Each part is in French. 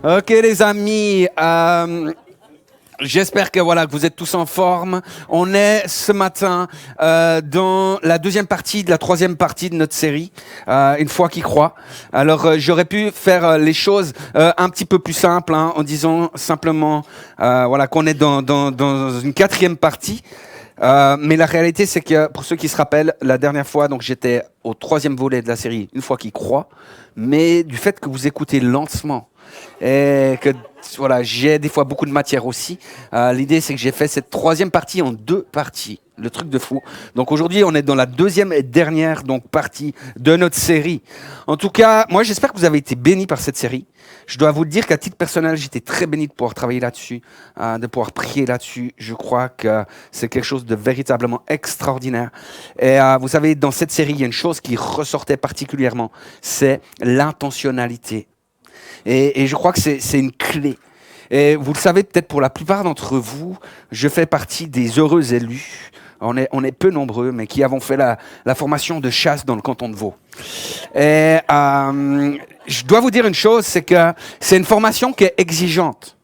Ok les amis, j'espère que voilà que vous êtes tous en forme. On est ce matin dans la deuxième partie de la troisième partie de notre série, Une foi qui croit. Alors j'aurais pu faire les choses un petit peu plus simples en disant simplement voilà qu'on est dans une quatrième partie. Mais la réalité, c'est que pour ceux qui se rappellent, la dernière fois, donc j'étais au troisième volet de la série, Une foi qui croit, mais du fait que vous écoutez lentement et que voilà, j'ai des fois beaucoup de matière aussi. L'idée, c'est que j'ai fait cette troisième partie en deux parties. Le truc de fou. Donc aujourd'hui, on est dans la deuxième et dernière donc partie de notre série. En tout cas, moi, j'espère que vous avez été bénis par cette série. Je dois vous le dire qu'à titre personnel, j'étais très béni de pouvoir travailler là-dessus, de pouvoir prier là-dessus. Je crois que c'est quelque chose de véritablement extraordinaire. Et vous savez, dans cette série, il y a une chose qui ressortait particulièrement, c'est l'intentionnalité. Et je crois que c'est une clé. Et vous le savez peut-être pour la plupart d'entre vous, je fais partie des heureux élus. On est peu nombreux, mais qui avons fait la formation de chasse dans le canton de Vaud. Et je dois vous dire une chose, c'est que c'est une formation qui est exigeante.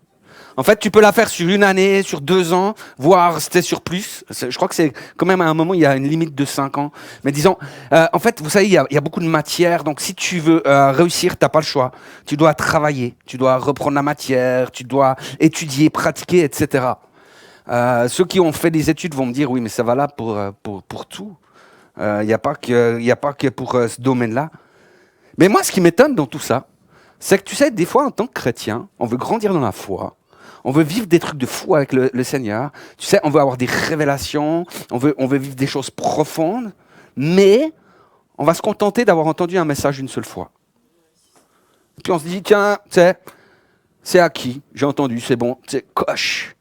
En fait, tu peux la faire sur une année, sur 2 ans, voire c'était sur plus. Je crois que c'est quand même à un moment, il y a une limite de 5 ans. Mais disons, en fait, vous savez, il y a beaucoup de matière. Donc, si tu veux réussir, tu n'as pas le choix. Tu dois travailler, tu dois reprendre la matière, tu dois étudier, pratiquer, etc. Ceux qui ont fait des études vont me dire, oui, mais ça va là pour tout. Il n'y a pas que pour ce domaine-là. Mais moi, ce qui m'étonne dans tout ça, c'est que tu sais, des fois, en tant que chrétien, on veut grandir dans la foi. On veut vivre des trucs de fou avec le Seigneur. Tu sais, on veut avoir des révélations, on veut vivre des choses profondes, mais on va se contenter d'avoir entendu un message une seule fois. Puis on se dit, tiens, tu sais, c'est acquis, j'ai entendu, c'est bon, c'est coche.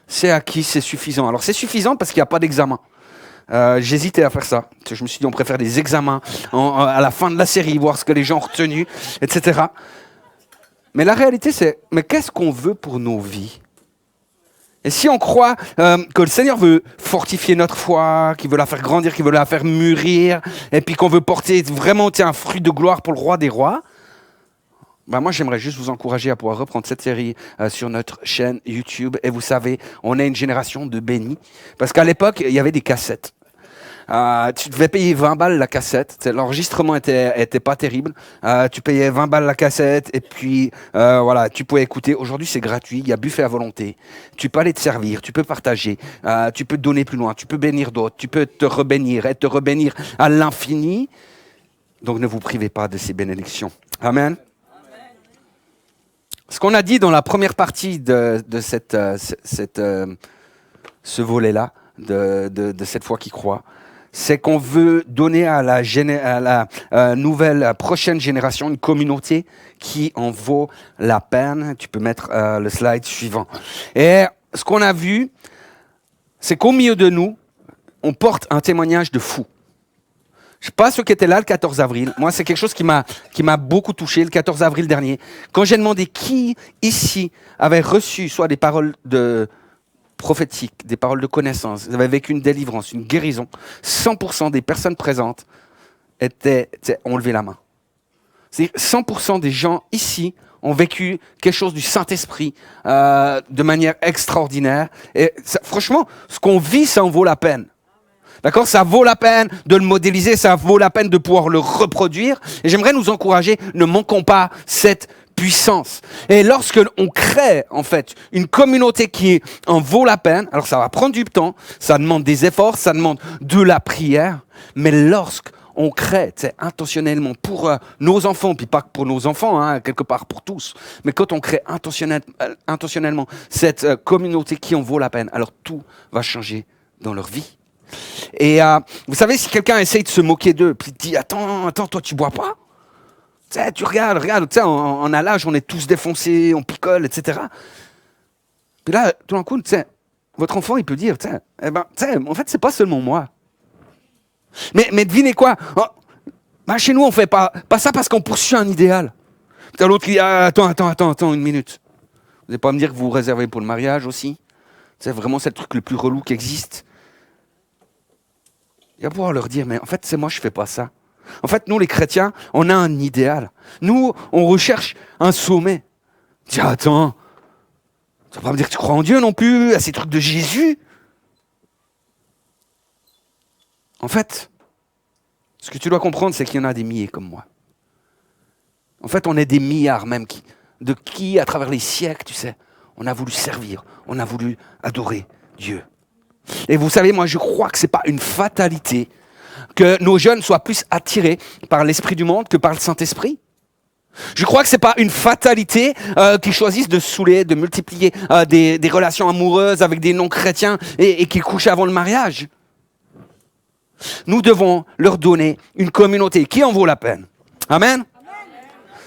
C'est acquis, c'est suffisant. Alors c'est suffisant parce qu'il n'y a pas d'examen. J'hésitais à faire ça. Je me suis dit, on préfère des examens à la fin de la série, voir ce que les gens ont retenu, etc. Mais la réalité, c'est, mais qu'est-ce qu'on veut pour nos vies? Et si on croit que le Seigneur veut fortifier notre foi, qu'il veut la faire grandir, qu'il veut la faire mûrir, et puis qu'on veut porter vraiment un fruit de gloire pour le roi des rois, ben moi j'aimerais juste vous encourager à pouvoir reprendre cette série sur notre chaîne YouTube. Et vous savez, on est une génération de bénis. Parce qu'à l'époque, il y avait des cassettes. Tu devais payer 20 balles la cassette. L'enregistrement était pas terrible. Tu payais 20 balles la cassette et puis voilà, tu pouvais écouter. Aujourd'hui, c'est gratuit. Il y a buffet à volonté. Tu peux aller te servir, tu peux partager, tu peux donner plus loin, tu peux bénir d'autres, tu peux te rebénir et te rebénir à l'infini. Donc ne vous privez pas de ces bénédictions. Amen. Ce qu'on a dit dans la première partie de ce volet-là, de cette foi qui croit, c'est qu'on veut donner à la nouvelle, prochaine génération une communauté qui en vaut la peine. Tu peux mettre le slide suivant. Et ce qu'on a vu, c'est qu'au milieu de nous, on porte un témoignage de fou. Je ne sais pas ceux qui étaient là le 14 avril. Moi, c'est quelque chose qui m'a beaucoup touché le 14 avril dernier. Quand j'ai demandé qui ici avait reçu soit des paroles prophétiques, des paroles de connaissance, avaient vécu une délivrance, une guérison, 100% des personnes présentes ont levé la main. C'est-à-dire 100% des gens ici ont vécu quelque chose du Saint-Esprit de manière extraordinaire. Et ça, franchement, ce qu'on vit, ça en vaut la peine. D'accord? Ça vaut la peine de le modéliser, ça vaut la peine de pouvoir le reproduire. Et j'aimerais nous encourager, ne manquons pas cette puissance. Et lorsque on crée, en fait, une communauté qui en vaut la peine, alors ça va prendre du temps, ça demande des efforts, ça demande de la prière, mais lorsqu'on crée, intentionnellement pour nos enfants, puis pas que pour nos enfants, hein, quelque part pour tous, mais quand on crée intentionnellement cette communauté qui en vaut la peine, alors tout va changer dans leur vie. Et vous savez, si quelqu'un essaye de se moquer d'eux, puis dit attends, toi tu bois pas? Tu regardes, on a l'âge, on est tous défoncés, on picole, etc. Puis là, tout d'un coup, votre enfant, il peut dire, en fait, c'est pas seulement moi. Mais devinez quoi? Chez nous, on fait pas ça parce qu'on poursuit un idéal. Puis l'autre qui dit, attends, une minute. Vous n'allez pas me dire que vous vous réservez pour le mariage aussi? C'est vraiment le truc le plus relou qui existe. Il va pouvoir leur dire, mais en fait, c'est moi, je fais pas ça. En fait, nous, les chrétiens, on a un idéal. Nous, on recherche un sommet. Tu dis, attends, tu vas pas me dire que tu crois en Dieu non plus, à ces trucs de Jésus. En fait, ce que tu dois comprendre, c'est qu'il y en a des milliers comme moi. En fait, on est des milliards même de qui, à travers les siècles, tu sais, on a voulu servir, on a voulu adorer Dieu. Et vous savez, moi, je crois que c'est pas une fatalité que nos jeunes soient plus attirés par l'esprit du monde que par le Saint-Esprit. Je crois que c'est pas une fatalité qu'ils choisissent de saouler, de multiplier des relations amoureuses avec des non-chrétiens et qu'ils couchent avant le mariage. Nous devons leur donner une communauté qui en vaut la peine. Amen.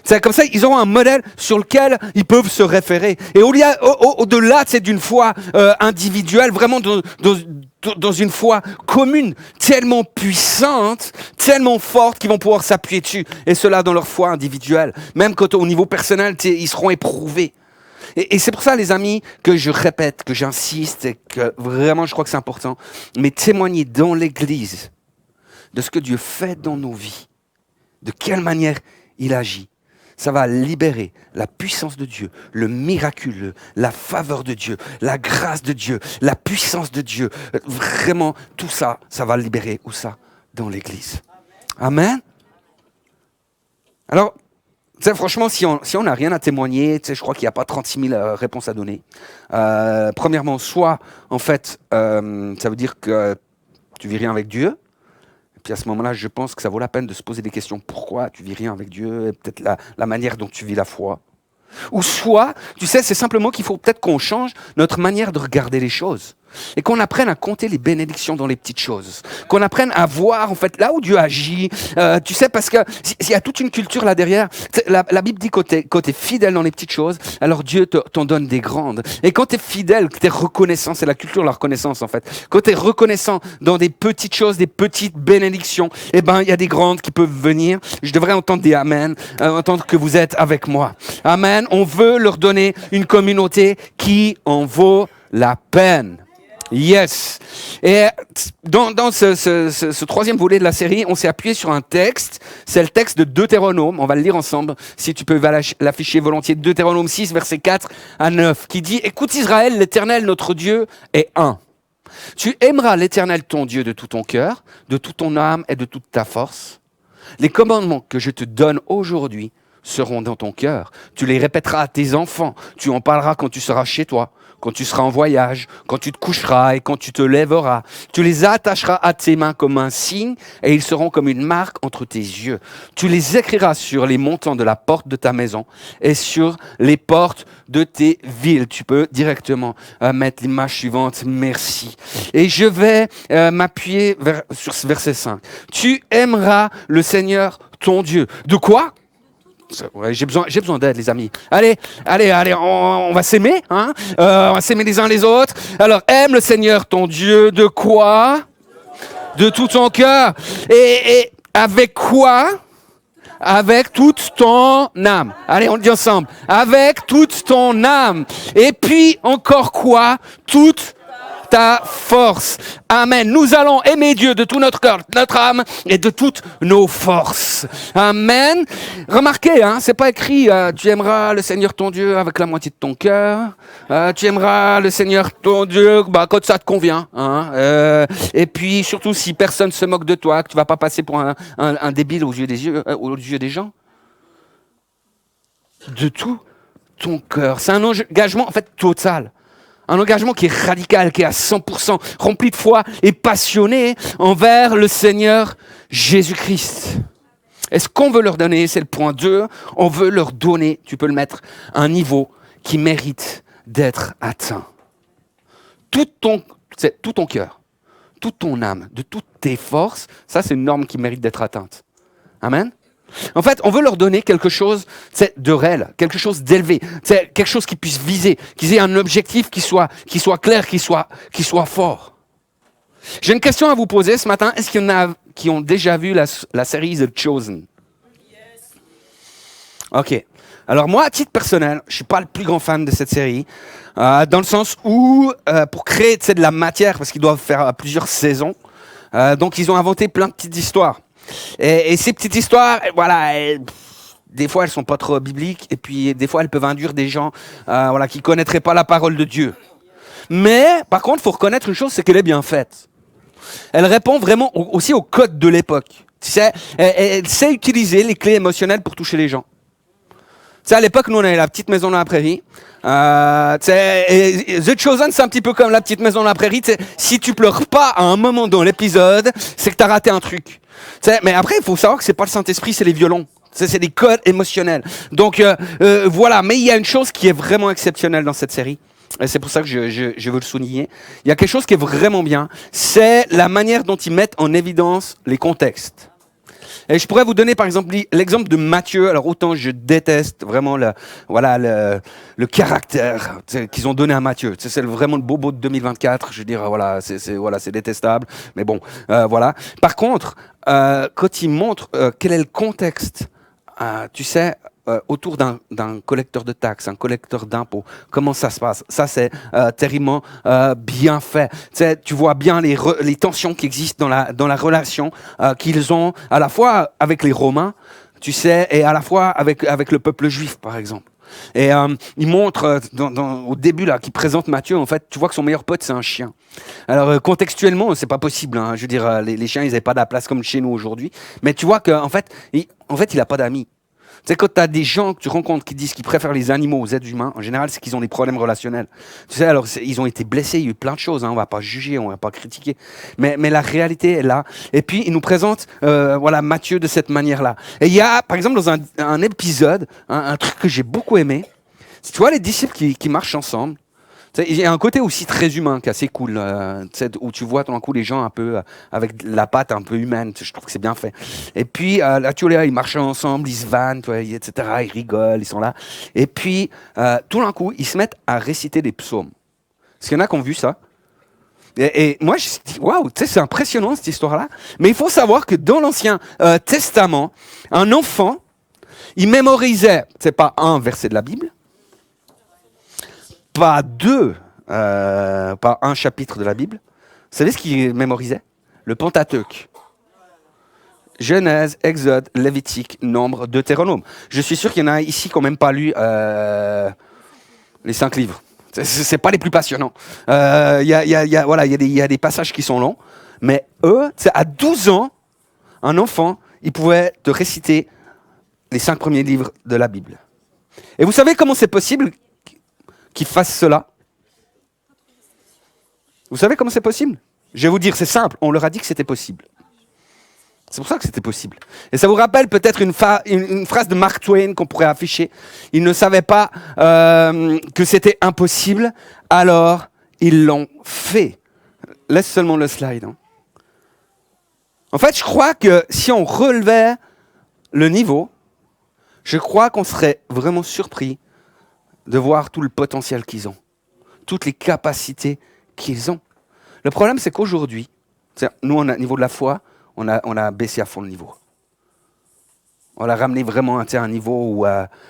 C'est comme ça, ils auront un modèle sur lequel ils peuvent se référer. Et au-delà d'une foi individuelle, vraiment dans une foi commune, tellement puissante, tellement forte qu'ils vont pouvoir s'appuyer dessus. Et cela dans leur foi individuelle. Même quand au niveau personnel, ils seront éprouvés. Et c'est pour ça, les amis, que je répète, que j'insiste, et que vraiment je crois que c'est important, mais témoigner dans l'Église de ce que Dieu fait dans nos vies, de quelle manière il agit. Ça va libérer la puissance de Dieu, le miraculeux, la faveur de Dieu, la grâce de Dieu, la puissance de Dieu. Vraiment, tout ça, ça va libérer où ça? Dans l'Église. Amen. Alors, franchement, si on n'a rien à témoigner, je crois qu'il n'y a pas 36 000 réponses à donner. Premièrement, soit, en fait, ça veut dire que tu vis rien avec Dieu. Puis à ce moment-là, je pense que ça vaut la peine de se poser des questions. Pourquoi tu vis rien avec Dieu? Et peut-être la manière dont tu vis la foi. Ou soit, tu sais, c'est simplement qu'il faut peut-être qu'on change notre manière de regarder les choses. Et qu'on apprenne à compter les bénédictions dans les petites choses. Qu'on apprenne à voir, en fait, là où Dieu agit. Tu sais, parce que s'il y a toute une culture là derrière, la Bible dit que quand t'es fidèle dans les petites choses, alors Dieu t'en donne des grandes. Et quand t'es fidèle, que t'es reconnaissant, c'est la culture de la reconnaissance, en fait. Quand t'es reconnaissant dans des petites choses, des petites bénédictions, eh ben, il y a des grandes qui peuvent venir. Je devrais entendre des amen, entendre que vous êtes avec moi. Amen. On veut leur donner une communauté qui en vaut la peine. Yes. Et dans ce troisième volet de la série, on s'est appuyé sur un texte. C'est le texte de Deutéronome. On va le lire ensemble. Si tu peux l'afficher volontiers. Deutéronome 6, versets 4 à 9, qui dit: Écoute Israël, l'Éternel, notre Dieu, est un. Tu aimeras l'Éternel, ton Dieu, de tout ton cœur, de toute ton âme et de toute ta force. Les commandements que je te donne aujourd'hui seront dans ton cœur. Tu les répéteras à tes enfants. Tu en parleras quand tu seras chez toi, quand tu seras en voyage, quand tu te coucheras et quand tu te lèveras. Tu les attacheras à tes mains comme un signe et ils seront comme une marque entre tes yeux. Tu les écriras sur les montants de la porte de ta maison et sur les portes de tes villes. Tu peux directement mettre l'image suivante. Merci. Et je vais m'appuyer sur ce verset 5. Tu aimeras le Seigneur ton Dieu. De quoi? Ouais, j'ai besoin d'aide, les amis. Allez, on va s'aimer, hein? On va s'aimer les uns les autres. Alors, aime le Seigneur ton Dieu. De quoi? De tout ton cœur. Et avec quoi? Avec toute ton âme. Allez, on le dit ensemble. Avec toute ton âme. Et puis, encore quoi? Toute ta force. Amen. Nous allons aimer Dieu de tout notre cœur, notre âme et de toutes nos forces. Amen. Remarquez, c'est pas écrit tu aimeras le Seigneur ton Dieu avec la moitié de ton cœur. Tu aimeras le Seigneur ton Dieu quand ça te convient. Et puis surtout si personne se moque de toi, que tu vas pas passer pour un débile aux yeux des gens. De tout ton cœur. C'est un engagement en fait total. Un engagement qui est radical, qui est à 100%, rempli de foi et passionné envers le Seigneur Jésus-Christ. Et ce qu'on veut leur donner, c'est le point 2, on veut leur donner, tu peux le mettre, un niveau qui mérite d'être atteint. Tout ton cœur, toute ton âme, de toutes tes forces, ça c'est une norme qui mérite d'être atteinte. Amen. En fait, on veut leur donner quelque chose de réel, quelque chose d'élevé, quelque chose qu'ils puissent viser, qu'ils aient un objectif qui soit clair, qui soit fort. J'ai une question à vous poser ce matin. Est-ce qu'il y en a qui ont déjà vu la série The Chosen? Yes. Ok. Alors moi, à titre personnel, je suis pas le plus grand fan de cette série, dans le sens où, pour créer de la matière, parce qu'ils doivent faire plusieurs saisons, donc ils ont inventé plein de petites histoires. Et ces petites histoires, voilà, des fois elles sont pas trop bibliques, et puis des fois elles peuvent induire des gens voilà, qui connaîtraient pas la parole de Dieu. Mais par contre, il faut reconnaître une chose, c'est qu'elle est bien faite. Elle répond vraiment aussi au code de l'époque. Tu sais, elle sait utiliser les clés émotionnelles pour toucher les gens. Tu sais, à l'époque, nous, on avait la petite maison dans la prairie. Et The Chosen, c'est un petit peu comme la petite maison dans la prairie. Si tu pleures pas à un moment dans l'épisode, c'est que tu as raté un truc. Mais après, il faut savoir que c'est pas le Saint-Esprit, c'est les violons. C'est des codes émotionnels. Donc, voilà. Mais il y a une chose qui est vraiment exceptionnelle dans cette série. Et c'est pour ça que je veux le souligner. Il y a quelque chose qui est vraiment bien. C'est la manière dont ils mettent en évidence les contextes. Et je pourrais vous donner par exemple l'exemple de Matthieu. Alors autant je déteste vraiment le caractère qu'ils ont donné à Matthieu. C'est vraiment le bobo de 2024. Je veux dire voilà, c'est détestable. Mais bon, voilà. Par contre, quand ils montrent quel est le contexte, tu sais, autour d'un collecteur de taxes, un collecteur d'impôts, comment ça se passe? Ça, c'est terriblement bien fait. Tu vois bien les tensions qui existent dans la relation qu'ils ont à la fois avec les Romains, tu sais, et à la fois avec le peuple juif, par exemple. Et il montre au début là, qu'il présente Matthieu. En fait, tu vois que son meilleur pote c'est un chien. Alors contextuellement, c'est pas possible. Hein. Je veux dire, les chiens, ils n'avaient pas de la place comme chez nous aujourd'hui. Mais tu vois qu'en fait, il a pas d'amis. Tu sais, quand tu as des gens que tu rencontres qui disent qu'ils préfèrent les animaux aux êtres humains, en général, c'est qu'ils ont des problèmes relationnels. Tu sais, alors, ils ont été blessés, il y a eu plein de choses, hein, on va pas juger, on va pas critiquer. Mais la réalité est là. Et puis, il nous présente voilà, Matthieu de cette manière-là. Et il y a, par exemple, dans un épisode, un truc que j'ai beaucoup aimé, tu vois les disciples qui marchent ensemble. Il y a un côté aussi très humain qui est assez cool, où tu vois tout d'un coup les gens un peu avec la patte un peu humaine. Je trouve que c'est bien fait. Et puis là, tu vois, ils marchent ensemble, ils se vannent, etc. Ils rigolent, ils sont là. Et puis tout d'un coup, ils se mettent à réciter des psaumes. Est-ce qu'il y en a qui ont vu ça? Et moi, je me suis dit, waouh, c'est impressionnant cette histoire-là. Mais il faut savoir que dans l'Ancien Testament, un enfant, il mémorisait, c'est pas un verset de la Bible, pas pas un chapitre de la Bible. Vous savez ce qu'il mémorisait? Le Pentateuque. Genèse, Exode, Lévitique, Nombre, Deutéronome. Je suis sûr qu'il y en a ici qui n'ont même pas lu les 5 livres. C'est pas les plus passionnants. Il y a des passages qui sont longs, mais eux, à 12 ans, un enfant, il pouvait te réciter les 5 premiers livres de la Bible. Et vous savez comment c'est possible qu'ils fassent cela? Vous savez comment c'est possible? Je vais vous dire, c'est simple, on leur a dit que c'était possible. C'est pour ça que c'était possible. Et ça vous rappelle peut-être une phrase de Mark Twain qu'on pourrait afficher. Ils ne savaient pas que c'était impossible, alors ils l'ont fait. Laisse seulement le slide. Hein. En fait, je crois que si on relevait le niveau, je crois qu'on serait vraiment surpris de voir tout le potentiel qu'ils ont, toutes les capacités qu'ils ont. Le problème, c'est qu'aujourd'hui, nous, au niveau de la foi, on a baissé à fond le niveau. On l'a ramené vraiment à un niveau où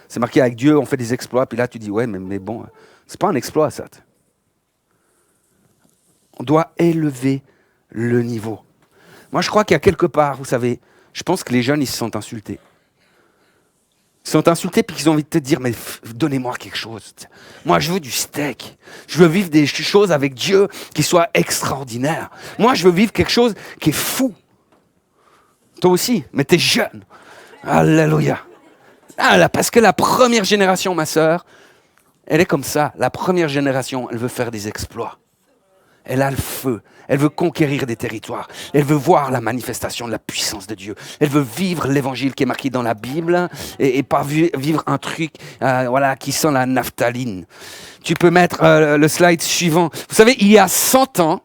c'est marqué avec Dieu, on fait des exploits, puis là, tu dis, ouais, mais bon, c'est pas un exploit, ça. On doit élever le niveau. Moi, je crois qu'il y a quelque part, vous savez, je pense que les jeunes, ils se sentent insultés. Ils sont insultés puis qu'ils ont envie de te dire, mais donnez-moi quelque chose. Moi, je veux du steak. Je veux vivre des choses avec Dieu qui soient extraordinaires. Moi, je veux vivre quelque chose qui est fou. Toi aussi, mais t'es jeune. Alléluia. Parce que la première génération, ma sœur, elle est comme ça. La première génération, elle veut faire des exploits. Elle a le feu. Elle veut conquérir des territoires. Elle veut voir la manifestation de la puissance de Dieu. Elle veut vivre l'évangile qui est marqué dans la Bible et pas vivre un truc qui sent la naphtaline. Tu peux mettre le slide suivant. Vous savez, il y a 100 ans,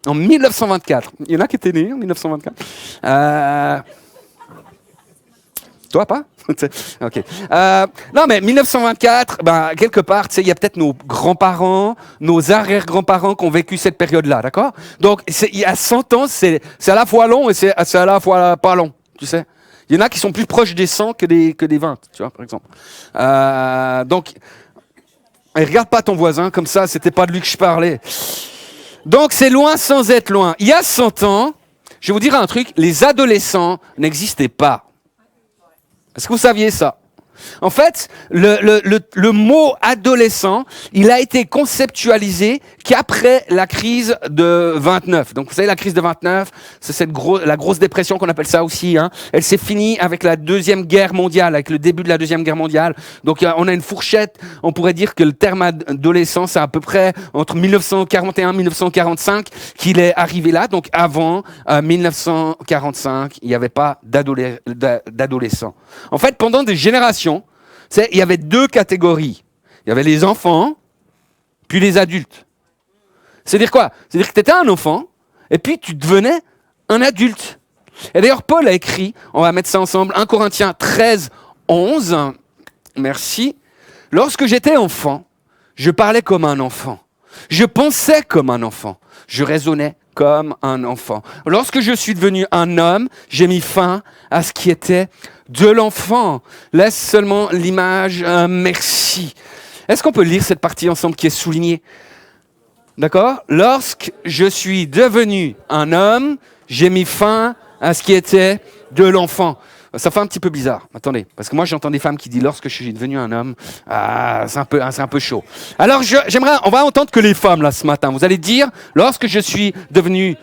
en 1924, il y en a qui étaient nés en 1924. Toi, pas? Ok. Non, mais 1924, quelque part, il y a peut-être nos grands-parents, nos arrière-grands-parents qui ont vécu cette période-là, d'accord? Donc, il y a 100 ans, c'est à la fois long et c'est à la fois pas long, tu sais? Il y en a qui sont plus proches des 100 que des 20, tu vois, par exemple. Donc, et regarde pas ton voisin, comme ça, c'était pas de lui que je parlais. Donc, c'est loin sans être loin. Il y a 100 ans, je vais vous dire un truc, les adolescents n'existaient pas. Est-ce que vous saviez ça? En fait, le mot adolescent, il a été conceptualisé qu'après la crise de 29. Donc, vous savez, la crise de 29, c'est la grosse dépression qu'on appelle ça aussi. Hein. Elle s'est finie avec la Deuxième Guerre mondiale, avec le début de la Deuxième Guerre mondiale. Donc, on a une fourchette. On pourrait dire que le terme adolescent, c'est à peu près entre 1941 et 1945 qu'il est arrivé là. Donc, avant 1945, il n'y avait pas d'adolescents. En fait, pendant des générations, il y avait deux catégories. Il y avait les enfants, puis les adultes. C'est-à-dire quoi? C'est-à-dire que tu étais un enfant, et puis tu devenais un adulte. Et d'ailleurs, Paul a écrit, on va mettre ça ensemble, 1 Corinthiens 13, 11, merci. Lorsque j'étais enfant, je parlais comme un enfant. Je pensais comme un enfant. Je raisonnais comme un enfant. Lorsque je suis devenu un homme, j'ai mis fin à ce qui était de l'enfant. Laisse seulement l'image, merci. Est-ce qu'on peut lire cette partie ensemble qui est soulignée? D'accord? Lorsque je suis devenu un homme, j'ai mis fin à ce qui était de l'enfant. Ça fait un petit peu bizarre. Attendez, parce que moi j'entends des femmes qui disent lorsque je suis devenu un homme, c'est un peu chaud. Alors on va entendre que les femmes là ce matin. Vous allez dire lorsque je suis devenu,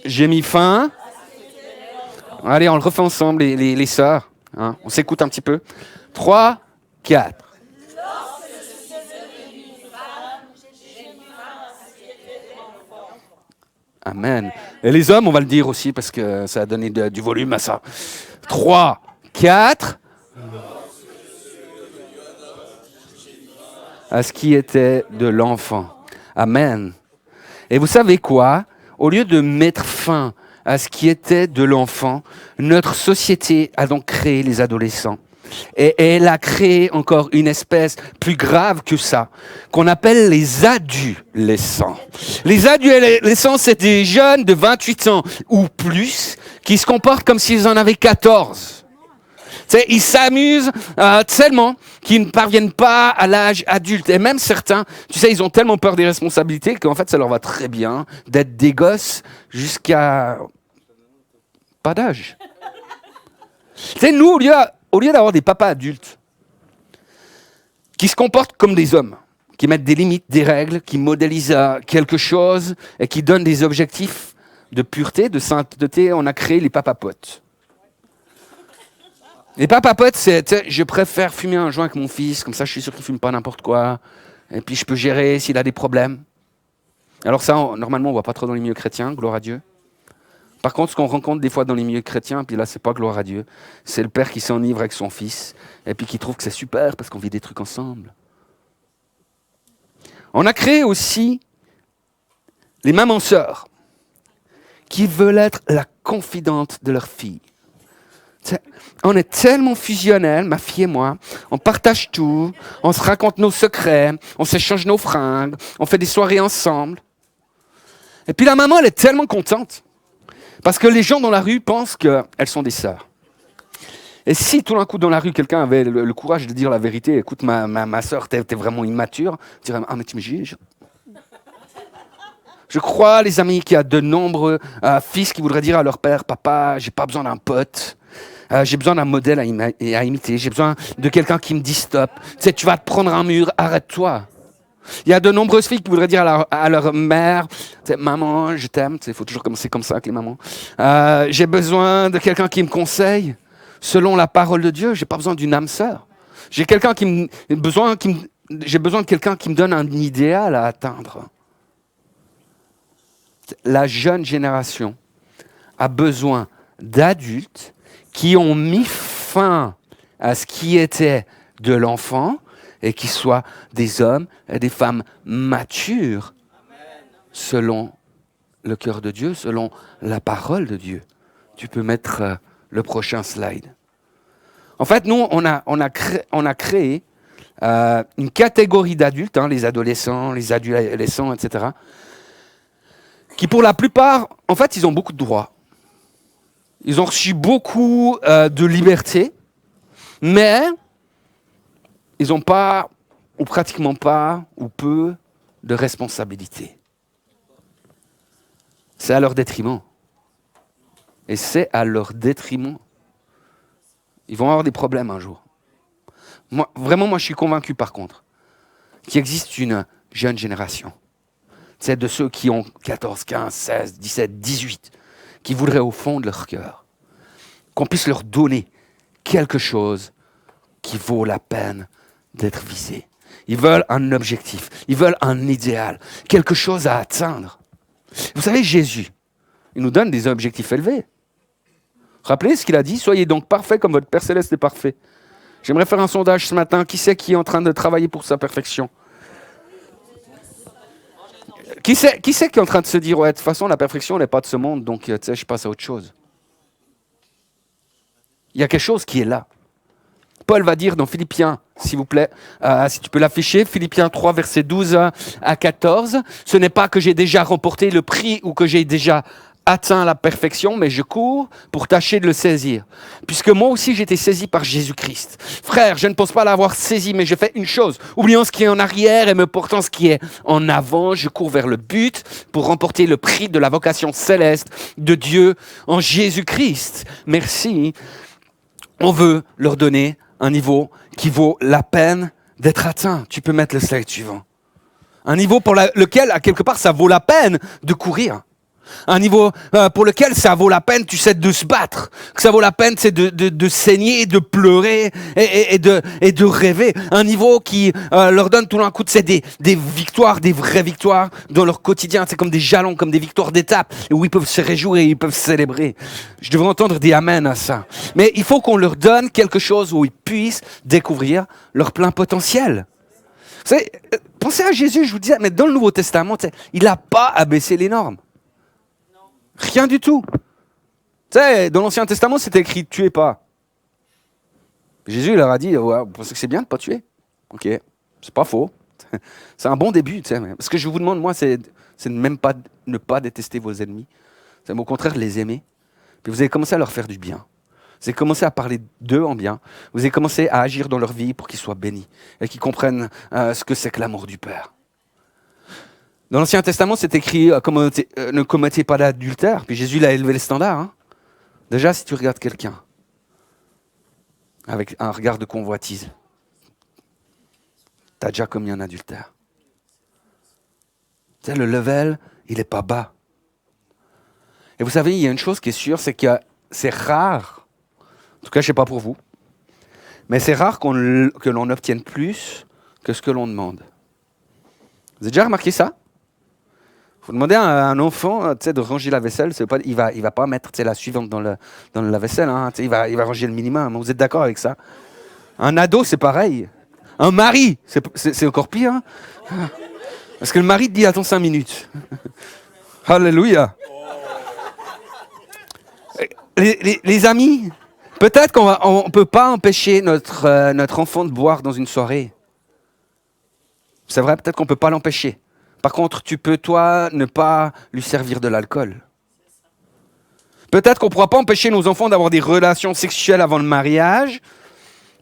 j'ai mis fin. Allez, on le refait ensemble les sœurs. Hein, on s'écoute un petit peu. 3, 4. Amen. Et les hommes, on va le dire aussi parce que ça a donné du volume à ça. 3, 4. À ce qui était de l'enfant. Amen. Et vous savez quoi? Au lieu de mettre fin à ce qui était de l'enfant, notre société a donc créé les adolescents. Et elle a créé encore une espèce plus grave que ça, qu'on appelle les adolescents. Les adolescents, c'est des jeunes de 28 ans ou plus qui se comportent comme s'ils en avaient 14. Ils s'amusent tellement qu'ils ne parviennent pas à l'âge adulte. Et même certains, ils ont tellement peur des responsabilités qu'en fait, ça leur va très bien d'être des gosses jusqu'à pas d'âge. Nous, au lieu d'avoir des papas adultes qui se comportent comme des hommes, qui mettent des limites, des règles, qui modélisent quelque chose et qui donnent des objectifs de pureté, de sainteté, on a créé les papapotes. Les papapotes, c'est je préfère fumer un joint avec mon fils, comme ça je suis sûr qu'il ne fume pas n'importe quoi, et puis je peux gérer s'il a des problèmes. Alors ça, normalement, on ne voit pas trop dans les milieux chrétiens, gloire à Dieu. Par contre, ce qu'on rencontre des fois dans les milieux chrétiens, puis là, c'est pas gloire à Dieu, c'est le père qui s'enivre avec son fils, et puis qui trouve que c'est super parce qu'on vit des trucs ensemble. On a créé aussi les mamans-sœurs qui veulent être la confidente de leur fille. On est tellement fusionnels, ma fille et moi, on partage tout, on se raconte nos secrets, on s'échange nos fringues, on fait des soirées ensemble. Et puis la maman, elle est tellement contente. Parce que les gens dans la rue pensent qu'elles sont des sœurs. Et si tout d'un coup dans la rue, quelqu'un avait le courage de dire la vérité, écoute, ma sœur, t'es vraiment immature, tu dirais, ah mais tu me juges. Je crois, les amis, qu'il y a de nombreux fils qui voudraient dire à leur père, papa, j'ai pas besoin d'un pote, j'ai besoin d'un modèle à imiter, j'ai besoin de quelqu'un qui me dit stop. Tu vas te prendre un mur, arrête-toi. Il y a de nombreuses filles qui voudraient dire à leur mère, maman, je t'aime, il faut toujours commencer comme ça avec les mamans. J'ai besoin de quelqu'un qui me conseille selon la parole de Dieu. J'ai pas besoin d'une âme sœur. J'ai besoin de quelqu'un qui me donne un idéal à atteindre. La jeune génération a besoin d'adultes qui ont mis fin à ce qui était de l'enfant et qui soient des hommes et des femmes matures selon le cœur de Dieu, selon la parole de Dieu. Tu peux mettre le prochain slide. En fait, nous, on a créé une catégorie d'adultes, les adolescents, etc., qui pour la plupart, en fait, ils ont beaucoup de droits. Ils ont reçu beaucoup de liberté, mais ils n'ont pas, ou pratiquement pas, ou peu, de responsabilité. C'est à leur détriment. Et c'est à leur détriment. Ils vont avoir des problèmes un jour. Moi, je suis convaincu par contre qu'il existe une jeune génération. C'est de ceux qui ont 14, 15, 16, 17, 18, qui voudraient au fond de leur cœur qu'on puisse leur donner quelque chose qui vaut la peine d'être visé. Ils veulent un objectif, ils veulent un idéal, quelque chose à atteindre. Vous savez, Jésus, il nous donne des objectifs élevés. Rappelez ce qu'il a dit, soyez donc parfaits comme votre Père Céleste est parfait. J'aimerais faire un sondage ce matin, qui c'est qui est en train de travailler pour sa perfection? Qui c'est qui est en train de se dire, ouais, de toute façon, la perfection n'est pas de ce monde, donc je passe à autre chose. Il y a quelque chose qui est là. Paul va dire dans Philippiens, s'il vous plaît, si tu peux l'afficher, Philippiens 3, versets 12 à 14, « Ce n'est pas que j'ai déjà remporté le prix ou que j'ai déjà atteint la perfection, mais je cours pour tâcher de le saisir. Puisque moi aussi j'ai été saisi par Jésus-Christ. Frère, je ne pense pas l'avoir saisi, mais je fais une chose. Oubliant ce qui est en arrière et me portant ce qui est en avant, je cours vers le but pour remporter le prix de la vocation céleste de Dieu en Jésus-Christ. » Merci. On veut leur donner un niveau qui vaut la peine d'être atteint. Tu peux mettre le slide suivant. Un niveau pour lequel, à quelque part, ça vaut la peine de courir. Un niveau pour lequel ça vaut la peine, tu sais, de se battre. Que ça vaut la peine, c'est de saigner, de pleurer et de rêver. Un niveau qui leur donne tout d'un coup, c'est des victoires, des vraies victoires dans leur quotidien. C'est comme des jalons, comme des victoires d'étape, où ils peuvent se réjouir et ils peuvent célébrer. Je devrais entendre des amen à ça. Mais il faut qu'on leur donne quelque chose où ils puissent découvrir leur plein potentiel. Vous savez, pensez à Jésus, je vous disais, mais dans le Nouveau Testament, il n'a pas abaissé les normes. Rien du tout. Tu sais, dans l'Ancien Testament, c'était écrit « tuez pas ». Jésus leur a dit ouais, « vous pensez que c'est bien de ne pas tuer ?» Ok, c'est pas faux. C'est un bon début. Tu sais, ce que je vous demande, moi, c'est de même pas ne pas détester vos ennemis. C'est au contraire les aimer. Puis vous allez commencer à leur faire du bien. Vous allez commencer à parler d'eux en bien. Vous allez commencer à agir dans leur vie pour qu'ils soient bénis et qu'ils comprennent ce que c'est que l'amour du Père. Dans l'Ancien Testament, c'est écrit ne commettez pas d'adultère. Puis Jésus il a élevé les standards. Hein. Déjà, si tu regardes quelqu'un avec un regard de convoitise, tu as déjà commis un adultère. Tu sais, le level, il n'est pas bas. Et vous savez, il y a une chose qui est sûre, c'est que c'est rare, en tout cas, je ne sais pas pour vous, mais c'est rare que l'on obtienne plus que ce que l'on demande. Vous avez déjà remarqué ça? Vous demandez à un enfant de ranger la vaisselle, il va pas mettre la suivante dans la vaisselle, hein, il va ranger le minimum. Vous êtes d'accord avec ça? Un ado, c'est pareil. Un mari, c'est encore pire. Hein, parce que le mari te dit attends 5 minutes. Alléluia. Les amis, peut-être qu'on ne peut pas empêcher notre enfant de boire dans une soirée. C'est vrai, peut-être qu'on ne peut pas l'empêcher. Par contre, tu peux, toi, ne pas lui servir de l'alcool. Peut-être qu'on ne pourra pas empêcher nos enfants d'avoir des relations sexuelles avant le mariage,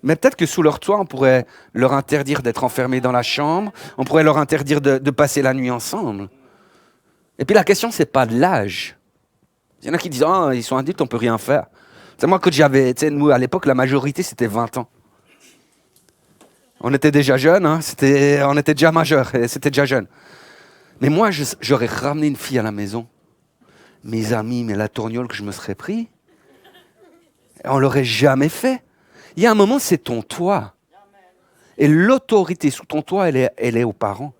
mais peut-être que sous leur toit, on pourrait leur interdire d'être enfermés dans la chambre, on pourrait leur interdire de passer la nuit ensemble. Et puis la question, c'est pas de l'âge. Il y en a qui disent « Ah, ils sont adultes, on ne peut rien faire ». Moi, quand nous, à l'époque, la majorité, c'était 20 ans. On était déjà jeunes, hein, on était déjà majeurs, et c'était déjà jeune. Mais moi, j'aurais ramené une fille à la maison. Mes amis, mais la tourniole que je me serais pris, on ne l'aurait jamais fait. Il y a un moment, c'est ton toit. Et l'autorité sous ton toit, elle est aux parents.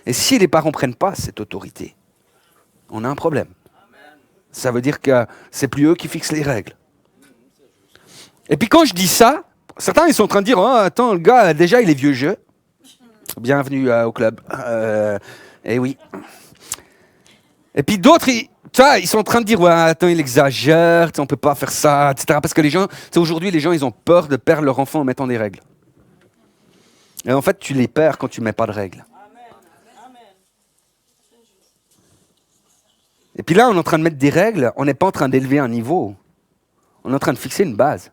Et si les parents ne prennent pas cette autorité, on a un problème. Ça veut dire que c'est plus eux qui fixent les règles. Et puis quand je dis ça, certains ils sont en train de dire « Oh, attends, le gars, déjà, il est vieux jeu. Bienvenue au club. » Eh oui. Et puis d'autres, ils sont en train de dire « Ouais, attends, il exagère, on ne peut pas faire ça, etc. » Parce que les gens, aujourd'hui, les gens, ils ont peur de perdre leur enfant en mettant des règles. Et en fait, tu les perds quand tu ne mets pas de règles. Et puis là, on est en train de mettre des règles, on n'est pas en train d'élever un niveau. On est en train de fixer une base.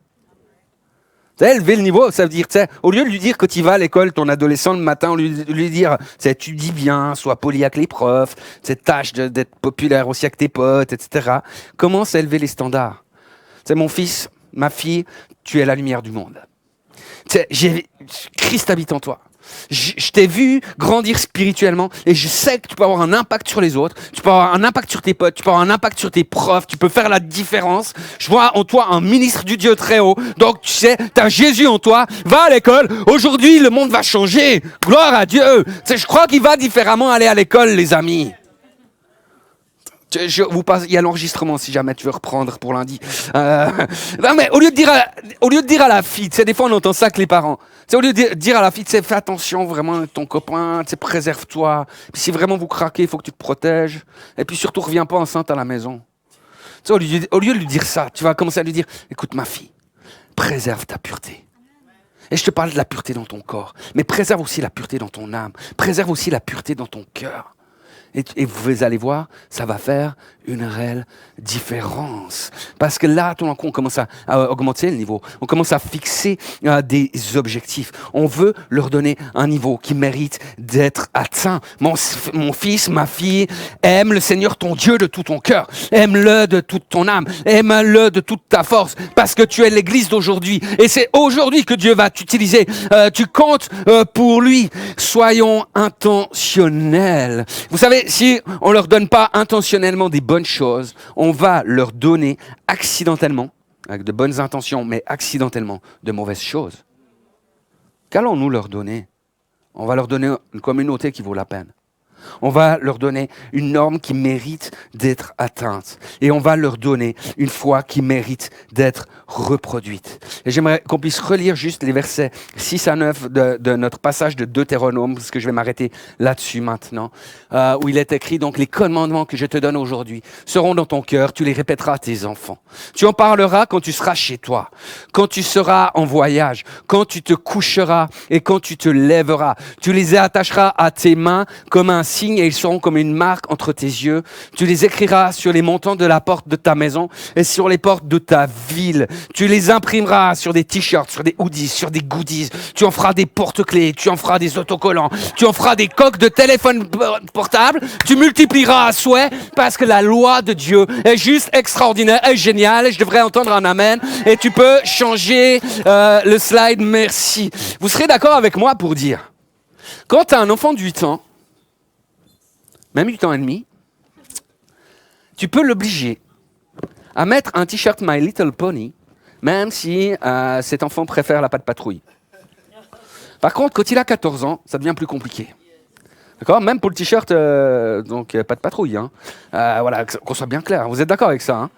Tu sais, élever le niveau, ça veut dire, au lieu de lui dire quand il va à l'école, ton adolescent le matin, lui dire, tu dis bien, sois poli avec les profs, tâche d'être populaire aussi avec tes potes, etc. Commence à élever les standards. Mon fils, ma fille, tu es la lumière du monde. Christ habite en toi. Je t'ai vu grandir spirituellement et je sais que tu peux avoir un impact sur les autres, tu peux avoir un impact sur tes potes, tu peux avoir un impact sur tes profs, tu peux faire la différence. Je vois en toi un ministre du Dieu très haut, donc tu sais, tu as Jésus en toi, va à l'école, aujourd'hui le monde va changer, gloire à Dieu. Je crois qu'il va différemment aller à l'école, les amis. Je vous passe, il y a l'enregistrement si jamais tu veux reprendre pour lundi. Non mais au lieu de dire à la fille, tu sais, des fois on entend ça avec les parents. Tu sais, au lieu de dire à la fille, tu sais, fais attention vraiment avec ton copain, tu sais, préserve-toi. Puis si vraiment vous craquez, il faut que tu te protèges. Et puis surtout, reviens pas enceinte à la maison. Tu sais, au lieu de lui dire ça, tu vas commencer à lui dire, écoute ma fille, préserve ta pureté. Et je te parle de la pureté dans ton corps, mais préserve aussi la pureté dans ton âme. Préserve aussi la pureté dans ton cœur. Et vous allez voir, ça va faire une réelle différence. Parce que là, tout d'un coup, on commence à augmenter le niveau. On commence à fixer des objectifs. On veut leur donner un niveau qui mérite d'être atteint. Mon fils, ma fille, aime le Seigneur ton Dieu de tout ton cœur. Aime-le de toute ton âme. Aime-le de toute ta force. Parce que tu es l'église d'aujourd'hui. Et c'est aujourd'hui que Dieu va t'utiliser. Tu comptes pour lui. Soyons intentionnels. Vous savez, si on leur donne pas intentionnellement des bonnes choses, on va leur donner accidentellement, avec de bonnes intentions, mais accidentellement, de mauvaises choses. Qu'allons-nous leur donner? On va leur donner une communauté qui vaut la peine. On va leur donner une norme qui mérite d'être atteinte. Et on va leur donner une foi qui mérite d'être reproduite. Et j'aimerais qu'on puisse relire juste les versets 6 à 9 de notre passage de Deutéronome, parce que je vais m'arrêter là-dessus maintenant, où il est écrit, donc les commandements que je te donne aujourd'hui seront dans ton cœur, tu les répéteras à tes enfants. Tu en parleras quand tu seras chez toi, quand tu seras en voyage, quand tu te coucheras et quand tu te lèveras. Tu les attacheras à tes mains comme un signe et ils seront comme une marque entre tes yeux. Tu les écriras sur les montants de la porte de ta maison et sur les portes de ta ville. Tu les imprimeras sur des t-shirts, sur des hoodies, sur des goodies. Tu en feras des porte-clés, tu en feras des autocollants, tu en feras des coques de téléphone portable. Tu multiplieras à souhait parce que la loi de Dieu est juste extraordinaire, est géniale. Et je devrais entendre un amen. Et tu peux changer le slide, merci. Vous serez d'accord avec moi pour dire, quand tu as un enfant de 8 ans, même 8 ans et demi, tu peux l'obliger à mettre un t-shirt My Little Pony, même si cet enfant préfère la patte patrouille. Par contre, quand il a 14 ans, ça devient plus compliqué. D'accord? Même pour le t-shirt, donc patte patrouille. Hein. Voilà, qu'on soit bien clair. Vous êtes d'accord avec ça, hein?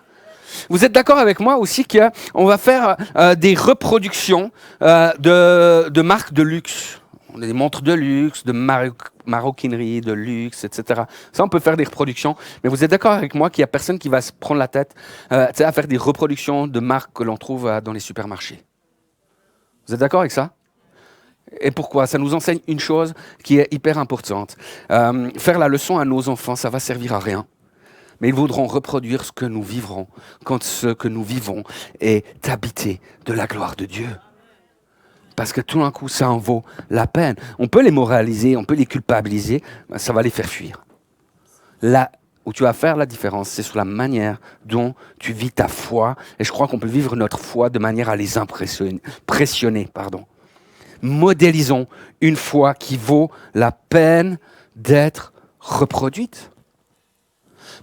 Vous êtes d'accord avec moi aussi qu'on va faire des reproductions de marques de luxe. On a des montres de luxe, de maroquinerie, de luxe, etc. Ça, on peut faire des reproductions. Mais vous êtes d'accord avec moi qu'il n'y a personne qui va se prendre la tête à faire des reproductions de marques que l'on trouve dans les supermarchés. Vous êtes d'accord avec ça? Et pourquoi? Ça nous enseigne une chose qui est hyper importante. Faire la leçon à nos enfants, ça va servir à rien. Mais ils voudront reproduire ce que nous vivrons quand ce que nous vivons est habité de la gloire de Dieu. Parce que tout d'un coup, ça en vaut la peine. On peut les moraliser, on peut les culpabiliser, mais ça va les faire fuir. Là où tu vas faire la différence, c'est sur la manière dont tu vis ta foi. Et je crois qu'on peut vivre notre foi de manière à les impressionner. Modélisons une foi qui vaut la peine d'être reproduite.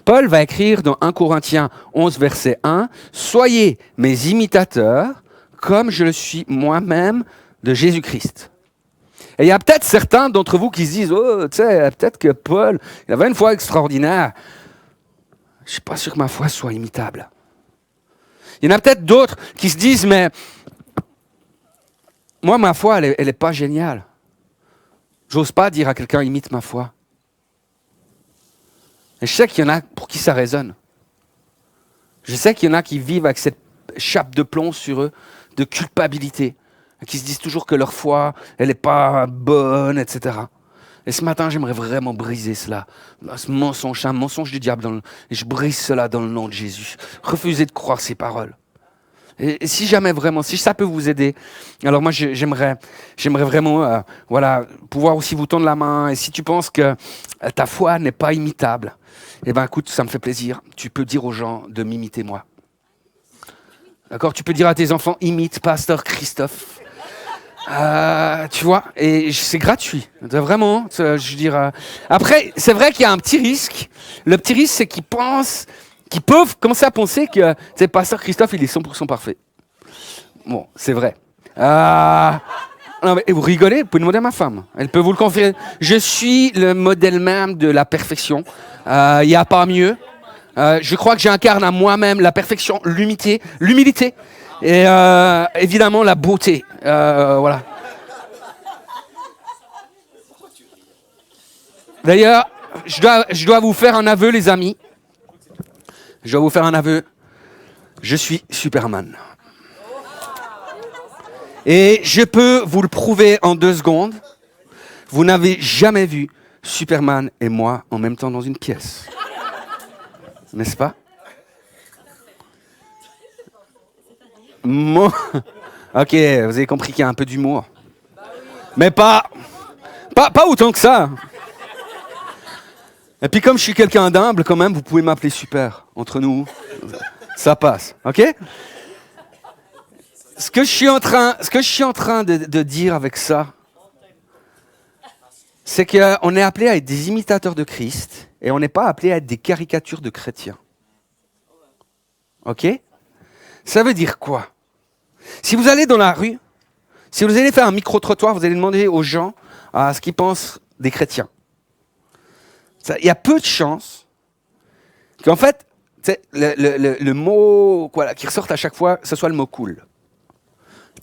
Paul va écrire dans 1 Corinthiens 11, verset 1, « Soyez mes imitateurs, comme je le suis moi-même de Jésus-Christ. » Et il y a peut-être certains d'entre vous qui se disent, « Oh, tu sais, peut-être que Paul, il avait une foi extraordinaire. Je ne suis pas sûr que ma foi soit imitable. » Il y en a peut-être d'autres qui se disent, « Mais moi, ma foi, elle est pas géniale. J'ose pas dire à quelqu'un, imite ma foi. » Et je sais qu'il y en a pour qui ça résonne. Je sais qu'il y en a qui vivent avec cette chape de plomb sur eux, de culpabilité, qui se disent toujours que leur foi, elle n'est pas bonne, etc. Et ce matin, j'aimerais vraiment briser cela, ce mensonge, un mensonge du diable, et je brise cela dans le nom de Jésus. Refusez de croire ces paroles. Et si jamais vraiment, si ça peut vous aider, alors moi j'aimerais vraiment pouvoir aussi vous tendre la main. Et si tu penses que ta foi n'est pas imitable, eh ben écoute, ça me fait plaisir. Tu peux dire aux gens de m'imiter moi. D'accord? Tu peux dire à tes enfants, imite Pasteur Christophe. Tu vois, et c'est gratuit, vraiment. Je veux dire. Après, c'est vrai qu'il y a un petit risque. Le petit risque, c'est qu'ils peuvent commencer à penser que, Pasteur Christophe, il est 100% parfait. Bon, c'est vrai. Non, mais vous rigolez, vous pouvez demander à ma femme. Elle peut vous le confirmer. Je suis le modèle même de la perfection. Il n'y a pas mieux. Je crois que j'incarne à moi-même la perfection, l'humilité et évidemment la beauté. Voilà. D'ailleurs, je dois vous faire un aveu, les amis. Je dois vous faire un aveu. Je suis Superman. Et je peux vous le prouver en 2 secondes. Vous n'avez jamais vu Superman et moi en même temps dans une pièce. N'est-ce pas? Ok, vous avez compris qu'il y a un peu d'humour. Mais pas autant que ça. Et puis comme je suis quelqu'un d'humble, quand même, vous pouvez m'appeler Super. Entre nous, ça passe. Ok? Ce que je suis en train de dire avec ça, c'est qu'on est appelé à être des imitateurs de Christ et on n'est pas appelé à être des caricatures de chrétiens. Ok? Ça veut dire quoi? Si vous allez dans la rue, si vous allez faire un micro-trottoir, vous allez demander aux gens ce qu'ils pensent des chrétiens. Il y a peu de chances qu'en fait, le mot qui ressort à chaque fois, ce soit le mot cool.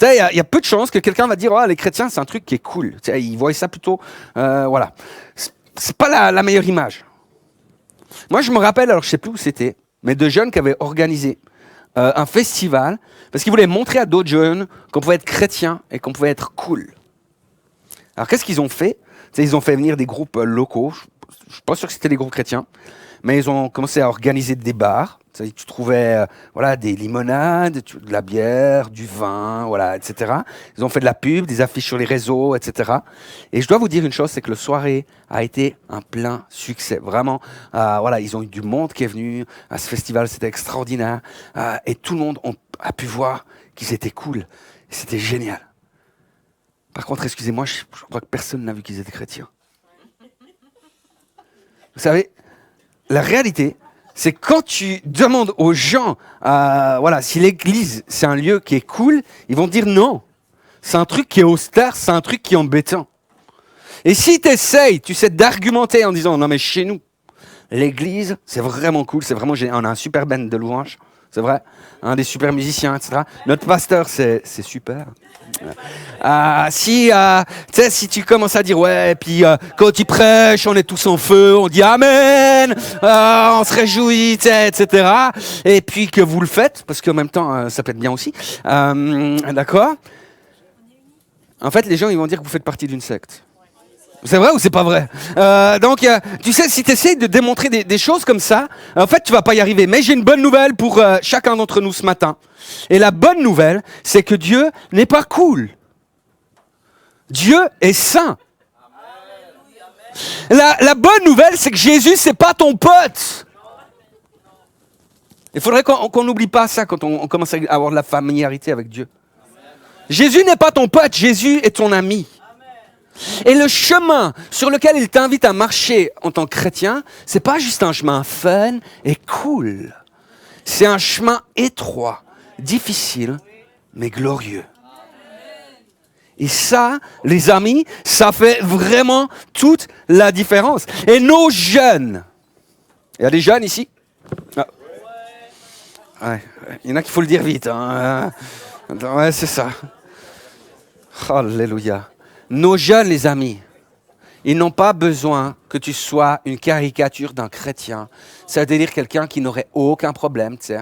Il y a peu de chances que quelqu'un va dire les chrétiens, c'est un truc qui est cool. Ils voient ça plutôt. Voilà. C'est pas la meilleure image. Moi, je me rappelle, alors je sais plus où c'était, mais de jeunes qui avaient organisé un festival parce qu'ils voulaient montrer à d'autres jeunes qu'on pouvait être chrétien et qu'on pouvait être cool. Alors, qu'est-ce qu'ils ont fait? Ils ont fait venir des groupes locaux. Je suis pas sûr que c'était des groupes chrétiens, mais ils ont commencé à organiser des bars. Tu trouvais des limonades, de la bière, du vin, etc. Ils ont fait de la pub, des affiches sur les réseaux, etc. Et je dois vous dire une chose, c'est que la soirée a été un plein succès. Vraiment, ils ont eu du monde qui est venu à ce festival, c'était extraordinaire. Et tout le monde a pu voir qu'ils étaient cool. C'était génial. Par contre, excusez-moi, je crois que personne n'a vu qu'ils étaient chrétiens. Vous savez, la réalité, c'est quand tu demandes aux gens, si l'église, c'est un lieu qui est cool, ils vont te dire non. C'est un truc qui est austère, c'est un truc qui est embêtant. Et si tu essayes, d'argumenter en disant, non mais chez nous, l'église, c'est vraiment cool, c'est vraiment génial. On a un super band de louanges, c'est vrai, des super musiciens, etc. Notre pasteur, c'est super. Si tu commences à dire ouais, et puis quand tu prêches, on est tous en feu, on dit amen, on se réjouit, etc. Et puis que vous le faites, parce qu'en même temps, ça peut être bien aussi. D'accord? En fait, les gens, ils vont dire que vous faites partie d'une secte. C'est vrai ou c'est pas vrai? Donc, si tu essaies de démontrer des choses comme ça, en fait, tu vas pas y arriver. Mais j'ai une bonne nouvelle pour chacun d'entre nous ce matin. Et la bonne nouvelle, c'est que Dieu n'est pas cool. Dieu est saint. La bonne nouvelle, c'est que Jésus, c'est pas ton pote. Il faudrait qu'on n'oublie pas ça quand on commence à avoir de la familiarité avec Dieu. Jésus n'est pas ton pote, Jésus est ton ami. Et le chemin sur lequel il t'invite à marcher en tant que chrétien, c'est pas juste un chemin fun et cool. C'est un chemin étroit, difficile, mais glorieux. Et ça, les amis, ça fait vraiment toute la différence. Et nos jeunes, il y a des jeunes ici? Ouais, il y en a qu'il faut le dire vite. Ouais, c'est ça. Alléluia. Nos jeunes, les amis, ils n'ont pas besoin que tu sois une caricature d'un chrétien. C'est-à-dire quelqu'un qui n'aurait aucun problème, tu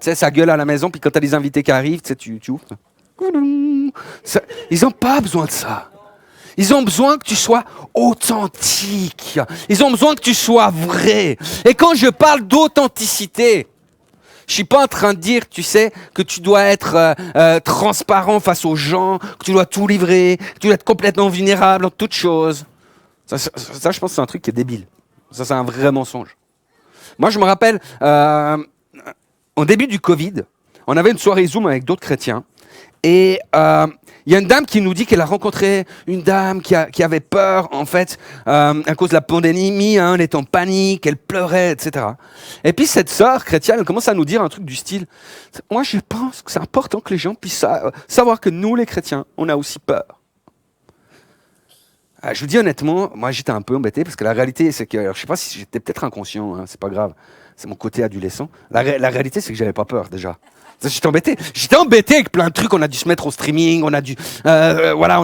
sais. Ça gueule à la maison, puis quand tu as des invités qui arrivent, tu ouvres. Ils n'ont pas besoin de ça. Ils ont besoin que tu sois authentique. Ils ont besoin que tu sois vrai. Et quand je parle d'authenticité, je suis pas en train de dire, tu sais, que tu dois être transparent face aux gens, que tu dois tout livrer, que tu dois être complètement vulnérable en toutes choses. Ça, je pense que c'est un truc qui est débile. Ça, c'est un vrai mensonge. Moi, je me rappelle, au début du Covid, on avait une soirée Zoom avec d'autres chrétiens. Et il y a une dame qui nous dit qu'elle a rencontré une dame qui avait peur, en fait, à cause de la pandémie, elle est en panique, elle pleurait, etc. Et puis cette sœur chrétienne, elle commence à nous dire un truc du style, moi je pense que c'est important que les gens puissent savoir que nous les chrétiens, on a aussi peur. Je vous dis honnêtement, moi j'étais un peu embêté parce que la réalité c'est que, alors, je sais pas si j'étais peut-être inconscient, hein, c'est pas grave, c'est mon côté adolescent. La réalité c'est que j'avais pas peur déjà. J'étais embêté avec plein de trucs. On a dû se mettre au streaming, on a dû, on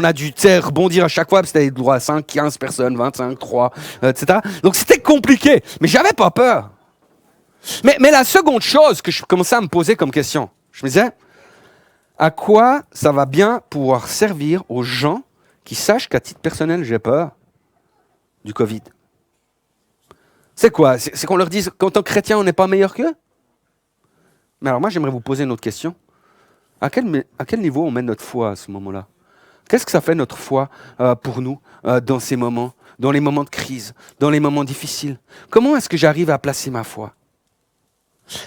a dû rebondir à chaque fois parce que c'était droit à 5, 15 personnes, 25, 3, etc. Donc c'était compliqué, mais j'avais pas peur. Mais la seconde chose que je commençais à me poser comme question, je me disais, à quoi ça va bien pouvoir servir aux gens qui sachent qu'à titre personnel, j'ai peur du Covid? C'est quoi? C'est qu'on leur dise qu'en tant que chrétien, on n'est pas meilleur qu'eux? Mais alors moi, j'aimerais vous poser une autre question. À quel niveau on met notre foi à ce moment-là? Qu'est-ce que ça fait notre foi pour nous dans ces moments, dans les moments de crise, dans les moments difficiles? Comment est-ce que j'arrive à placer ma foi?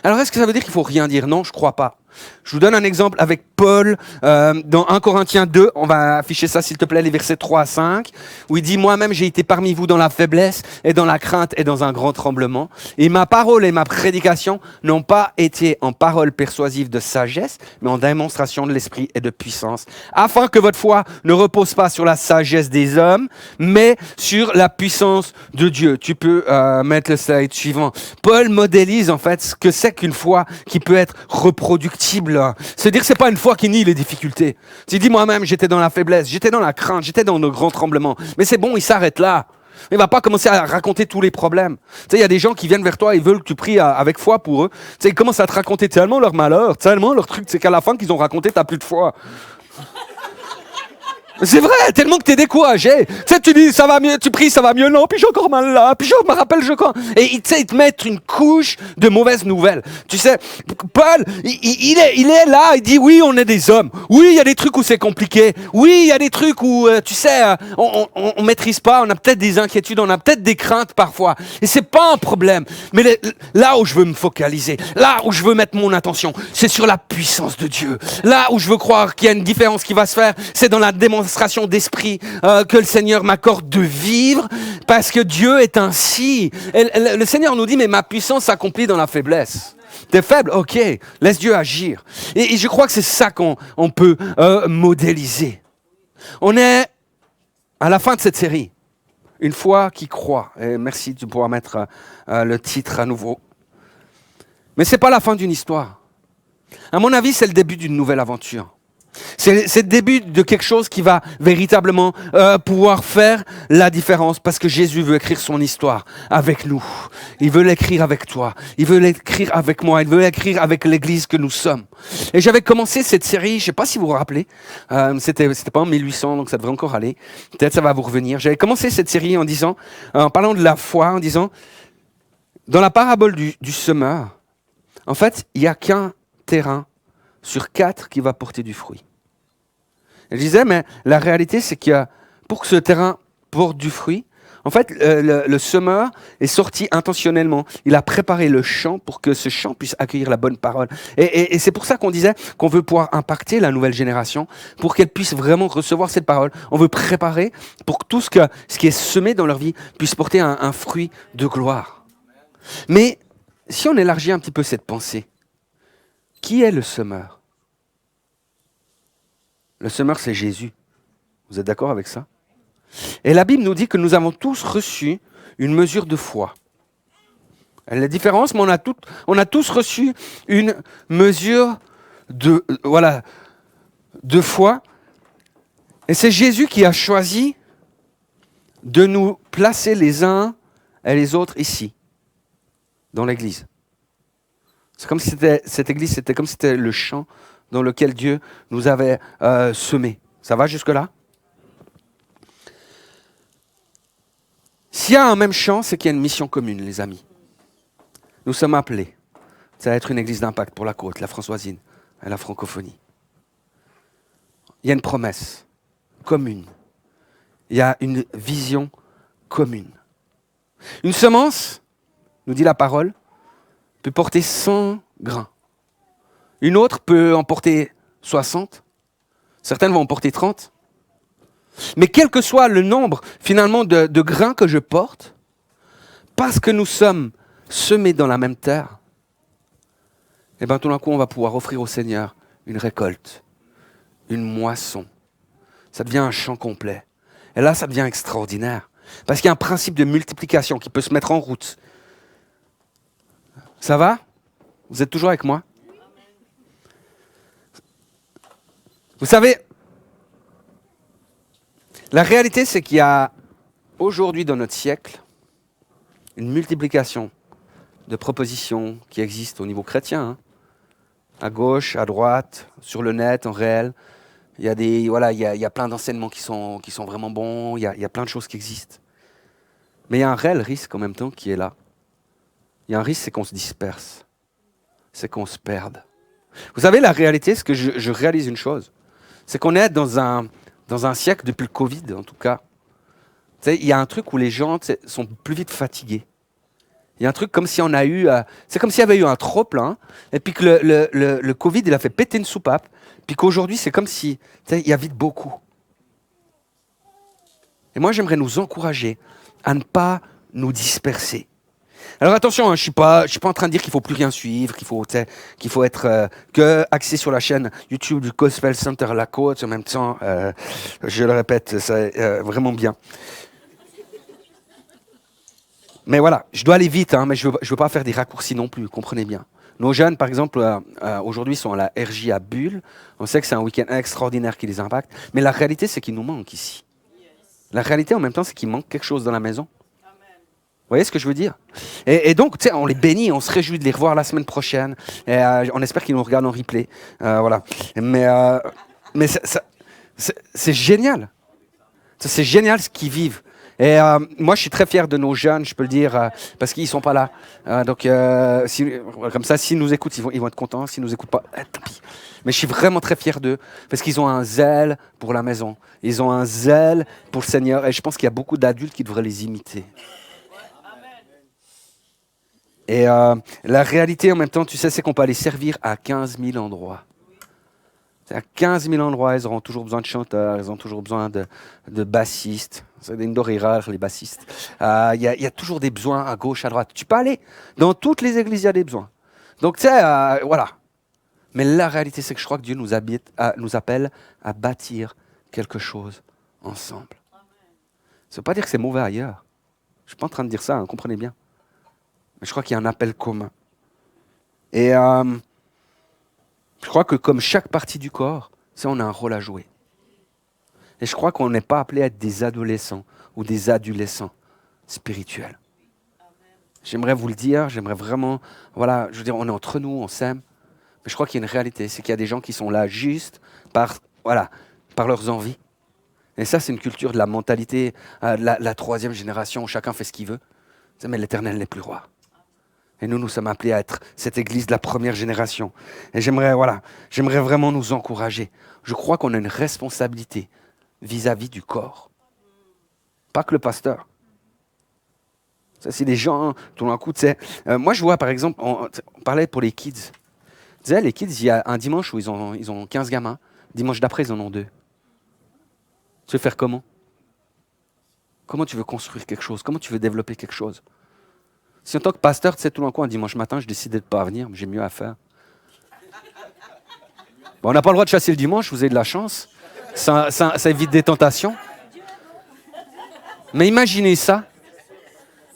Alors est-ce que ça veut dire qu'il faut rien dire? Non, je crois pas. Je vous donne un exemple avec Paul dans 1 Corinthiens 2, on va afficher ça s'il te plaît, les versets 3 à 5, où il dit « Moi-même j'ai été parmi vous dans la faiblesse et dans la crainte et dans un grand tremblement. Et ma parole et ma prédication n'ont pas été en parole persuasive de sagesse, mais en démonstration de l'esprit et de puissance, afin que votre foi ne repose pas sur la sagesse des hommes, mais sur la puissance de Dieu. » Tu peux mettre le slide suivant. Paul modélise en fait ce que c'est qu'une foi qui peut être reproductible. C'est-à-dire que c'est pas une foi qui nie les difficultés. Tu dis moi-même, j'étais dans la faiblesse, j'étais dans la crainte, j'étais dans le grand tremblement. Mais c'est bon, il s'arrête là. Il va pas commencer à raconter tous les problèmes. Tu sais, il y a des gens qui viennent vers toi, ils veulent que tu pries avec foi pour eux. Tu sais, ils commencent à te raconter tellement leur malheur, tellement leur truc, c'est qu'à la fin qu'ils ont raconté, t'as plus de foi. C'est vrai, tellement que t'es découragé. Tu sais, tu dis, ça va mieux, tu pries, ça va mieux. Non, puis j'ai encore mal là, puis je me rappelle, Et tu sais, ils te mettent une couche de mauvaises nouvelles. Tu sais, Paul, il est là, il dit, oui, on est des hommes. Oui, il y a des trucs où c'est compliqué. Oui, il y a des trucs où, tu sais, on maîtrise pas, on a peut-être des inquiétudes, on a peut-être des craintes parfois. Et c'est pas un problème. Mais là où je veux me focaliser, là où je veux mettre mon attention, c'est sur la puissance de Dieu. Là où je veux croire qu'il y a une différence qui va se faire, c'est dans la démonstration d'esprit que le Seigneur m'accorde de vivre, parce que Dieu est ainsi. Et le Seigneur nous dit, mais ma puissance s'accomplit dans la faiblesse. T'es faible? Ok, laisse Dieu agir. Et je crois que c'est ça qu'on peut modéliser. On est à la fin de cette série. Une foi qui croit. Et merci, tu pourras mettre le titre à nouveau. Mais c'est pas la fin d'une histoire. À mon avis, c'est le début d'une nouvelle aventure. C'est le début de quelque chose qui va véritablement pouvoir faire la différence, parce que Jésus veut écrire son histoire avec nous. Il veut l'écrire avec toi. Il veut l'écrire avec moi. Il veut l'écrire avec l'Église que nous sommes. Et j'avais commencé cette série, je ne sais pas si vous vous rappelez, c'était pas en 1800, donc ça devrait encore aller. Peut-être ça va vous revenir. J'avais commencé cette série en parlant de la foi, en disant, dans la parabole du semeur, en fait, il n'y a qu'un terrain sur 4 qui va porter du fruit. Et je disais, mais la réalité, c'est que pour que ce terrain porte du fruit, en fait, le semeur est sorti intentionnellement. Il a préparé le champ pour que ce champ puisse accueillir la bonne parole. Et c'est pour ça qu'on disait qu'on veut pouvoir impacter la nouvelle génération, pour qu'elle puisse vraiment recevoir cette parole. On veut préparer pour que tout ce qui est semé dans leur vie puisse porter un fruit de gloire. Mais si on élargit un petit peu cette pensée, qui est le semeur? Le semeur, c'est Jésus. Vous êtes d'accord avec ça? Et la Bible nous dit que nous avons tous reçu une mesure de foi. Elle a la différence, mais on a tous reçu une mesure de foi. Et c'est Jésus qui a choisi de nous placer les uns et les autres ici, dans l'Église. C'est comme si cette église, c'était comme si c'était le champ dans lequel Dieu nous avait semés. Ça va jusque-là? S'il y a un même champ, c'est qu'il y a une mission commune, les amis. Nous sommes appelés. Ça va être une église d'impact pour la côte, la Françoisine et la francophonie. Il y a une promesse commune. Il y a une vision commune. Une semence, nous dit la parole, peut porter 100 grains. Une autre peut en porter 60. Certaines vont en porter 30. Mais quel que soit le nombre, finalement, de grains que je porte, parce que nous sommes semés dans la même terre, et bien tout d'un coup, on va pouvoir offrir au Seigneur une récolte, une moisson. Ça devient un champ complet. Et là, ça devient extraordinaire. Parce qu'il y a un principe de multiplication qui peut se mettre en route. Ça va? Vous êtes toujours avec moi? Vous savez, la réalité, c'est qu'il y a aujourd'hui dans notre siècle une multiplication de propositions qui existent au niveau chrétien, hein. À gauche, à droite, sur le net, en réel. Il y a il y a plein d'enseignements qui sont vraiment bons. Il y a plein de choses qui existent. Mais il y a un réel risque en même temps qui est là. Il y a un risque, c'est qu'on se disperse. C'est qu'on se perde. Vous savez, la réalité, c'est que je réalise une chose. C'est qu'on est dans un siècle, depuis le Covid en tout cas. Tu sais, il y a un truc où les gens sont plus vite fatigués. Il y a un truc comme si on a eu... c'est comme s'il y avait eu un trop-plein, et puis que le Covid, il a fait péter une soupape, puis qu'aujourd'hui, c'est comme si... Tu sais, il y a vite beaucoup. Et moi, j'aimerais nous encourager à ne pas nous disperser. Alors attention, hein, je suis pas en train de dire qu'il faut plus rien suivre, qu'il faut être que axé sur la chaîne YouTube du Gospel Center La Côte. En même temps, je le répète, c'est vraiment bien. Mais voilà, je dois aller vite, hein, mais je veux pas faire des raccourcis non plus, comprenez bien. Nos jeunes, par exemple, aujourd'hui sont à la RJ à Bulle. On sait que c'est un week-end extraordinaire qui les impacte. Mais la réalité, c'est qu'il nous manque ici. La réalité, en même temps, c'est qu'il manque quelque chose dans la maison. Vous voyez ce que je veux dire? Et donc, tu sais, on les bénit, on se réjouit de les revoir la semaine prochaine. Et, on espère qu'ils nous regardent en replay. Voilà. Mais c'est génial. C'est génial ce qu'ils vivent. Et moi, je suis très fier de nos jeunes, je peux le dire, parce qu'ils ne sont pas là. Donc, comme ça, s'ils nous écoutent, ils vont être contents. S'ils ne nous écoutent pas, tant pis. Mais je suis vraiment très fier d'eux, parce qu'ils ont un zèle pour la maison. Ils ont un zèle pour le Seigneur. Et je pense qu'il y a beaucoup d'adultes qui devraient les imiter. Et la réalité, en même temps, tu sais, c'est qu'on peut aller servir à 15 000 endroits. À 15 000 endroits, ils auront toujours besoin de chanteurs, ils ont toujours besoin de bassistes. C'est une denrée rare, les bassistes. Il y a toujours des besoins à gauche, à droite. Tu peux aller dans toutes les églises, il y a des besoins. Donc, tu sais, voilà. Mais la réalité, c'est que je crois que Dieu nous appelle à bâtir quelque chose ensemble. Ça ne veut pas dire que c'est mauvais ailleurs. Je ne suis pas en train de dire ça, hein, comprenez bien. Mais je crois qu'il y a un appel commun. Et je crois que comme chaque partie du corps, on a un rôle à jouer. Et je crois qu'on n'est pas appelé à être des adolescents ou des adolescents spirituels. J'aimerais vous le dire, j'aimerais vraiment... Voilà, je veux dire, on est entre nous, on s'aime. Mais je crois qu'il y a une réalité, c'est qu'il y a des gens qui sont là juste par leurs envies. Et ça, c'est une culture de la mentalité, la troisième génération, où chacun fait ce qu'il veut. Mais l'Éternel n'est plus roi. Et nous sommes appelés à être cette église de la première génération. Et j'aimerais vraiment nous encourager. Je crois qu'on a une responsabilité vis-à-vis du corps. Pas que le pasteur. Ça, c'est des gens, tout d'un coup, tu sais. Moi, je vois, par exemple, on parlait pour les kids. Tu sais, les kids, il y a un dimanche où ils ont 15 gamins. Dimanche d'après, ils en ont 2. Tu veux faire comment? Comment tu veux construire quelque chose? Comment tu veux développer quelque chose? Si en tant que pasteur, tu sais, tout d'un coup, un dimanche matin, je décide de ne pas venir, mais j'ai mieux à faire. Bon, on n'a pas le droit de chasser le dimanche, vous avez de la chance. Ça évite des tentations. Mais imaginez ça.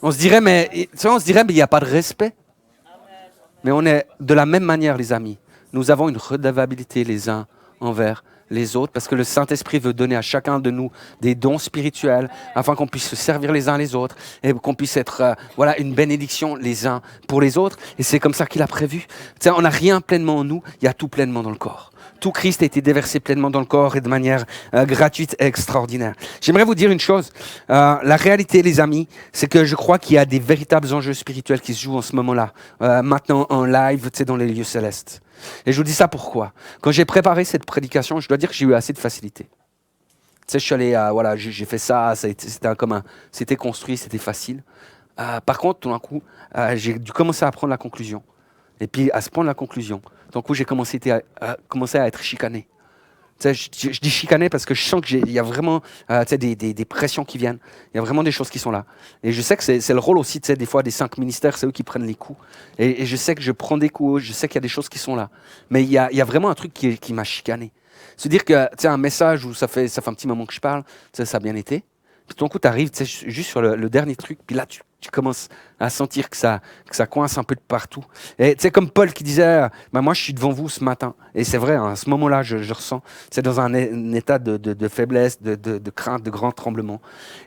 On se dirait, mais il n'y a pas de respect. Mais on est de la même manière, les amis. Nous avons une redevabilité les uns envers les autres, parce que le Saint-Esprit veut donner à chacun de nous des dons spirituels, afin qu'on puisse se servir les uns les autres, et qu'on puisse être une bénédiction les uns pour les autres. Et c'est comme ça qu'il a prévu. Tu sais, on n'a rien pleinement en nous, il y a tout pleinement dans le corps. Tout Christ a été déversé pleinement dans le corps et de manière gratuite et extraordinaire. J'aimerais vous dire une chose. La réalité, les amis, c'est que je crois qu'il y a des véritables enjeux spirituels qui se jouent en ce moment-là, maintenant en live, tu sais, dans les lieux célestes. Et je vous dis ça pourquoi? Quand j'ai préparé cette prédication, je dois dire que j'ai eu assez de facilité. Tu sais, je suis allé, j'ai fait ça, c'était construit, c'était facile. Par contre, tout d'un coup, j'ai dû commencer à prendre la conclusion. Et puis, à ce point de la conclusion, d'un coup, j'ai commencé à être chicané. Tu sais, je dis chicané parce que je sens qu'il y a vraiment des pressions qui viennent. Il y a vraiment des choses qui sont là. Et je sais que c'est le rôle aussi, des fois, des 5 ministères, c'est eux qui prennent les coups. Et je sais que je prends des coups, je sais qu'il y a des choses qui sont là. Mais il y a vraiment un truc qui m'a chicané. Se dire que, un message où ça fait un petit moment que je parle, ça a bien été. Puis tout d'un coup, tu arrives juste sur le dernier truc, puis là, tu commences à sentir que ça coince un peu de partout. Et tu sais, comme Paul qui disait, moi, je suis devant vous ce matin. Et c'est vrai, hein, à ce moment-là, je ressens, c'est dans un état de faiblesse, de crainte, de grand tremblement.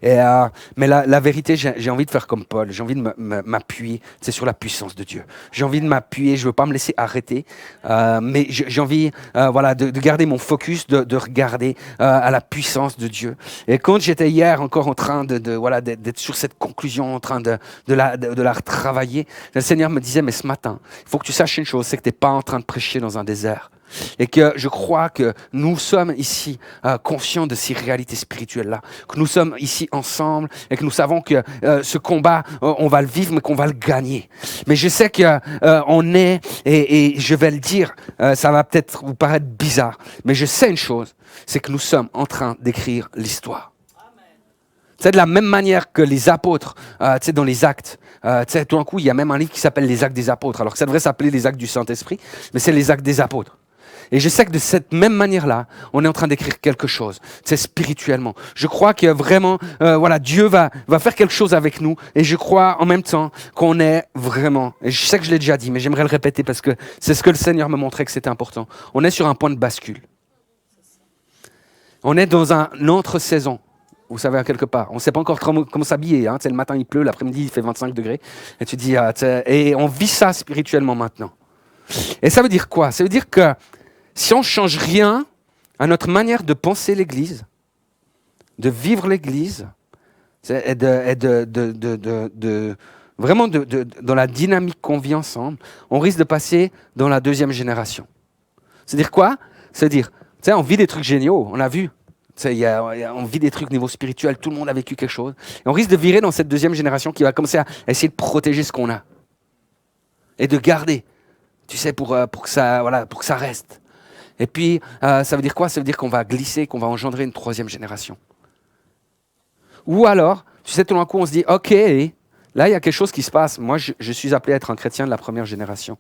Mais la vérité, j'ai envie de faire comme Paul. J'ai envie de m'appuyer sur la puissance de Dieu. J'ai envie de m'appuyer, je veux pas me laisser arrêter. Mais j'ai envie de garder mon focus, de regarder à la puissance de Dieu. Et quand j'étais hier encore en train d'être sur cette conclusion, en train de la retravailler, le Seigneur me disait, mais ce matin, il faut que tu saches une chose, c'est que tu n'es pas en train de prêcher dans un désert. Et que je crois que nous sommes ici conscients de ces réalités spirituelles-là, que nous sommes ici ensemble et que nous savons que ce combat, on va le vivre, mais qu'on va le gagner. Mais je sais qu'on est, et je vais le dire, ça va peut-être vous paraître bizarre, mais je sais une chose, c'est que nous sommes en train d'écrire l'histoire. C'est de la même manière que les apôtres, dans les actes, tout d'un coup, il y a même un livre qui s'appelle Les Actes des apôtres, alors que ça devrait s'appeler Les Actes du Saint-Esprit, mais c'est les Actes des apôtres. Et je sais que de cette même manière-là, on est en train d'écrire quelque chose, spirituellement. Je crois que vraiment, Dieu va faire quelque chose avec nous, et je crois en même temps qu'on est vraiment, et je sais que je l'ai déjà dit, mais j'aimerais le répéter parce que c'est ce que le Seigneur me montrait que c'était important. On est sur un point de bascule. On est dans une autre saison. Vous savez, à quelque part. On ne sait pas encore comment s'habiller. Hein. Le matin, il pleut, l'après-midi, il fait 25 degrés. Et tu dis, et on vit ça spirituellement maintenant. Et ça veut dire quoi? Ça veut dire que si on ne change rien à notre manière de penser l'Église, de vivre l'Église, et vraiment dans la dynamique qu'on vit ensemble, on risque de passer dans la deuxième génération. C'est-à-dire quoi? C'est-à-dire, on vit des trucs géniaux, on a vu. On vit des trucs au niveau spirituel, tout le monde a vécu quelque chose. Et on risque de virer dans cette deuxième génération qui va commencer à essayer de protéger ce qu'on a. Et de garder, pour que ça reste. Et puis, ça veut dire quoi? Ça veut dire qu'on va glisser, qu'on va engendrer une troisième génération. Ou alors, tout d'un coup, on se dit, OK, là, il y a quelque chose qui se passe. Moi, je suis appelé à être un chrétien de la première génération.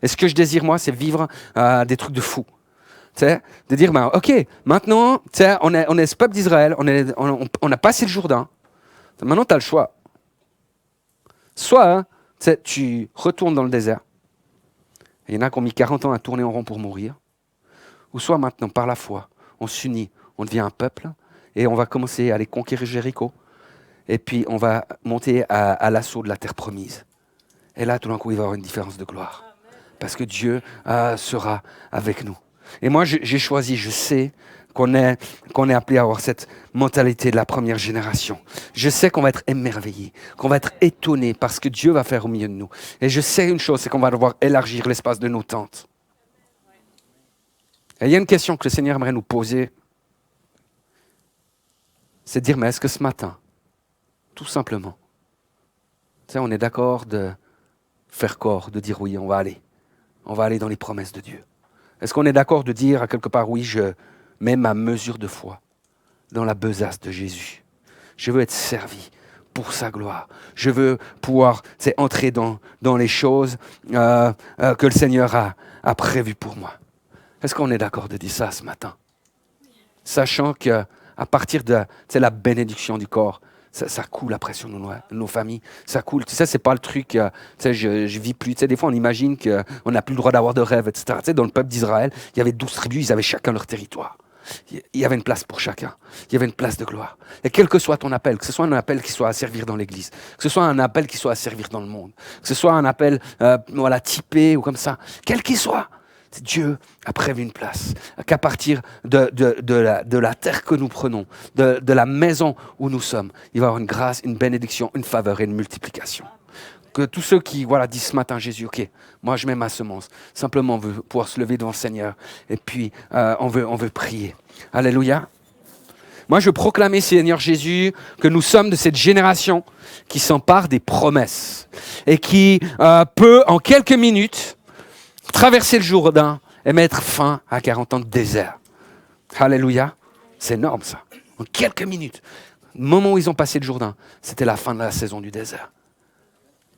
Et ce que je désire, moi, c'est vivre des trucs de fou. De dire, OK, maintenant, on est ce peuple d'Israël, on a passé le Jourdain. Maintenant, tu as le choix. Soit, tu retournes dans le désert. Il y en a qui ont mis 40 ans à tourner en rond pour mourir. Ou soit maintenant, par la foi, on s'unit, on devient un peuple, et on va commencer à aller conquérir Jéricho. Et puis, on va monter à l'assaut de la terre promise. Et là, tout d'un coup, il va y avoir une différence de gloire. Parce que Dieu sera avec nous. Et moi, j'ai choisi, je sais qu'on est appelé à avoir cette mentalité de la première génération. Je sais qu'on va être émerveillé, qu'on va être étonné par ce que Dieu va faire au milieu de nous. Et je sais une chose, c'est qu'on va devoir élargir l'espace de nos tentes. Et il y a une question que le Seigneur aimerait nous poser. C'est de dire, mais est-ce que ce matin, tout simplement, on est d'accord de faire corps, de dire oui, on va aller dans les promesses de Dieu. Est-ce qu'on est d'accord de dire à quelque part, oui, je mets ma mesure de foi dans la besace de Jésus. Je veux être servi pour sa gloire. Je veux pouvoir entrer dans les choses que le Seigneur a prévues pour moi. Est-ce qu'on est d'accord de dire ça ce matin? Sachant qu'à partir de la bénédiction du corps, ça coule après sur nos familles. Ça coule. Tu sais, c'est pas le truc, je vis plus. Tu sais, des fois, on imagine qu'on n'a plus le droit d'avoir de rêves, etc. Tu sais, dans le peuple d'Israël, il y avait 12 tribus, ils avaient chacun leur territoire. Il y avait une place pour chacun. Il y avait une place de gloire. Et quel que soit ton appel, que ce soit un appel qui soit à servir dans l'église, que ce soit un appel qui soit à servir dans le monde, que ce soit un appel typé ou comme ça, quel qu'il soit, Dieu a prévu une place, qu'à partir de la terre que nous prenons, de la maison où nous sommes, il va y avoir une grâce, une bénédiction, une faveur et une multiplication. Que tous ceux qui disent ce matin, Jésus, OK, moi je mets ma semence, simplement on veut pouvoir se lever devant le Seigneur et puis on veut prier. Alléluia. Moi je veux proclamer, Seigneur Jésus, que nous sommes de cette génération qui s'empare des promesses et qui peut en quelques minutes traverser le Jourdain et mettre fin à 40 ans de désert. Alléluia. C'est énorme ça. En quelques minutes, le moment où ils ont passé le Jourdain, c'était la fin de la saison du désert.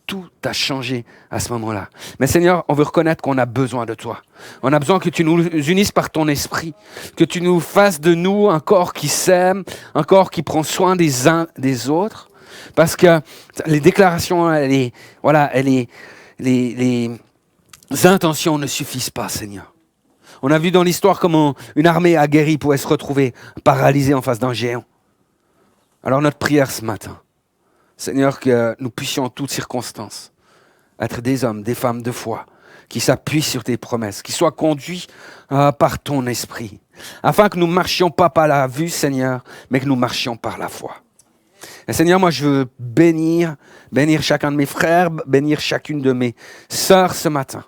Tout a changé à ce moment-là. Mais Seigneur, on veut reconnaître qu'on a besoin de toi. On a besoin que tu nous unisses par ton esprit, que tu nous fasses de nous un corps qui s'aime, un corps qui prend soin des uns des autres. Parce que les déclarations, les intentions ne suffisent pas, Seigneur. On a vu dans l'histoire comment une armée aguerrie pouvait se retrouver paralysée en face d'un géant. Alors notre prière ce matin, Seigneur, que nous puissions en toutes circonstances être des hommes, des femmes de foi, qui s'appuient sur tes promesses, qui soient conduits par ton esprit, afin que nous ne marchions pas par la vue, Seigneur, mais que nous marchions par la foi. Et Seigneur, moi je veux bénir chacun de mes frères, bénir chacune de mes sœurs ce matin.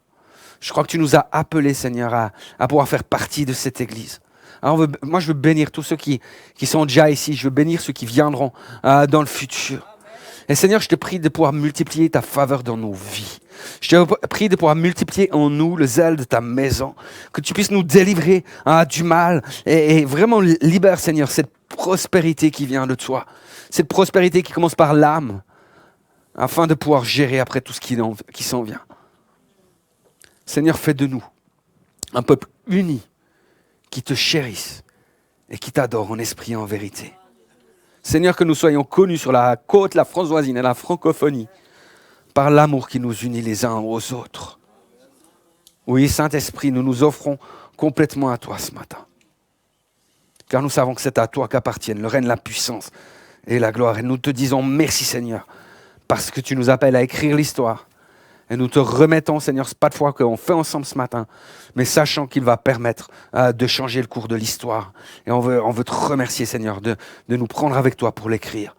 Je crois que tu nous as appelés, Seigneur, à pouvoir faire partie de cette église. Alors moi je veux bénir tous ceux qui sont déjà ici, je veux bénir ceux qui viendront dans le futur. Et Seigneur, je te prie de pouvoir multiplier ta faveur dans nos vies. Je te prie de pouvoir multiplier en nous le zèle de ta maison. Que tu puisses nous délivrer du mal et vraiment libère, Seigneur, cette prospérité qui vient de toi. Cette prospérité qui commence par l'âme, afin de pouvoir gérer après tout ce qui s'en vient. Seigneur, fais de nous un peuple uni qui te chérisse et qui t'adore en esprit et en vérité. Seigneur, que nous soyons connus sur la côte, la France voisine et la francophonie par l'amour qui nous unit les uns aux autres. Oui, Saint-Esprit, nous nous offrons complètement à toi ce matin. Car nous savons que c'est à toi qu'appartiennent le règne, la puissance et la gloire. Et nous te disons merci, Seigneur, parce que tu nous appelles à écrire l'histoire. Et nous te remettons, Seigneur, ce pas de foi qu'on fait ensemble ce matin, mais sachant qu'il va permettre de changer le cours de l'histoire. Et on veut te remercier, Seigneur, de nous prendre avec toi pour l'écrire.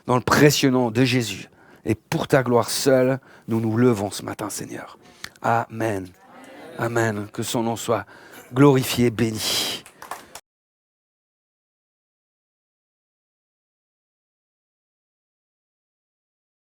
Dans le précieux nom de Jésus. Et pour ta gloire seule, nous nous levons ce matin, Seigneur. Amen. Amen. Que son nom soit glorifié, béni.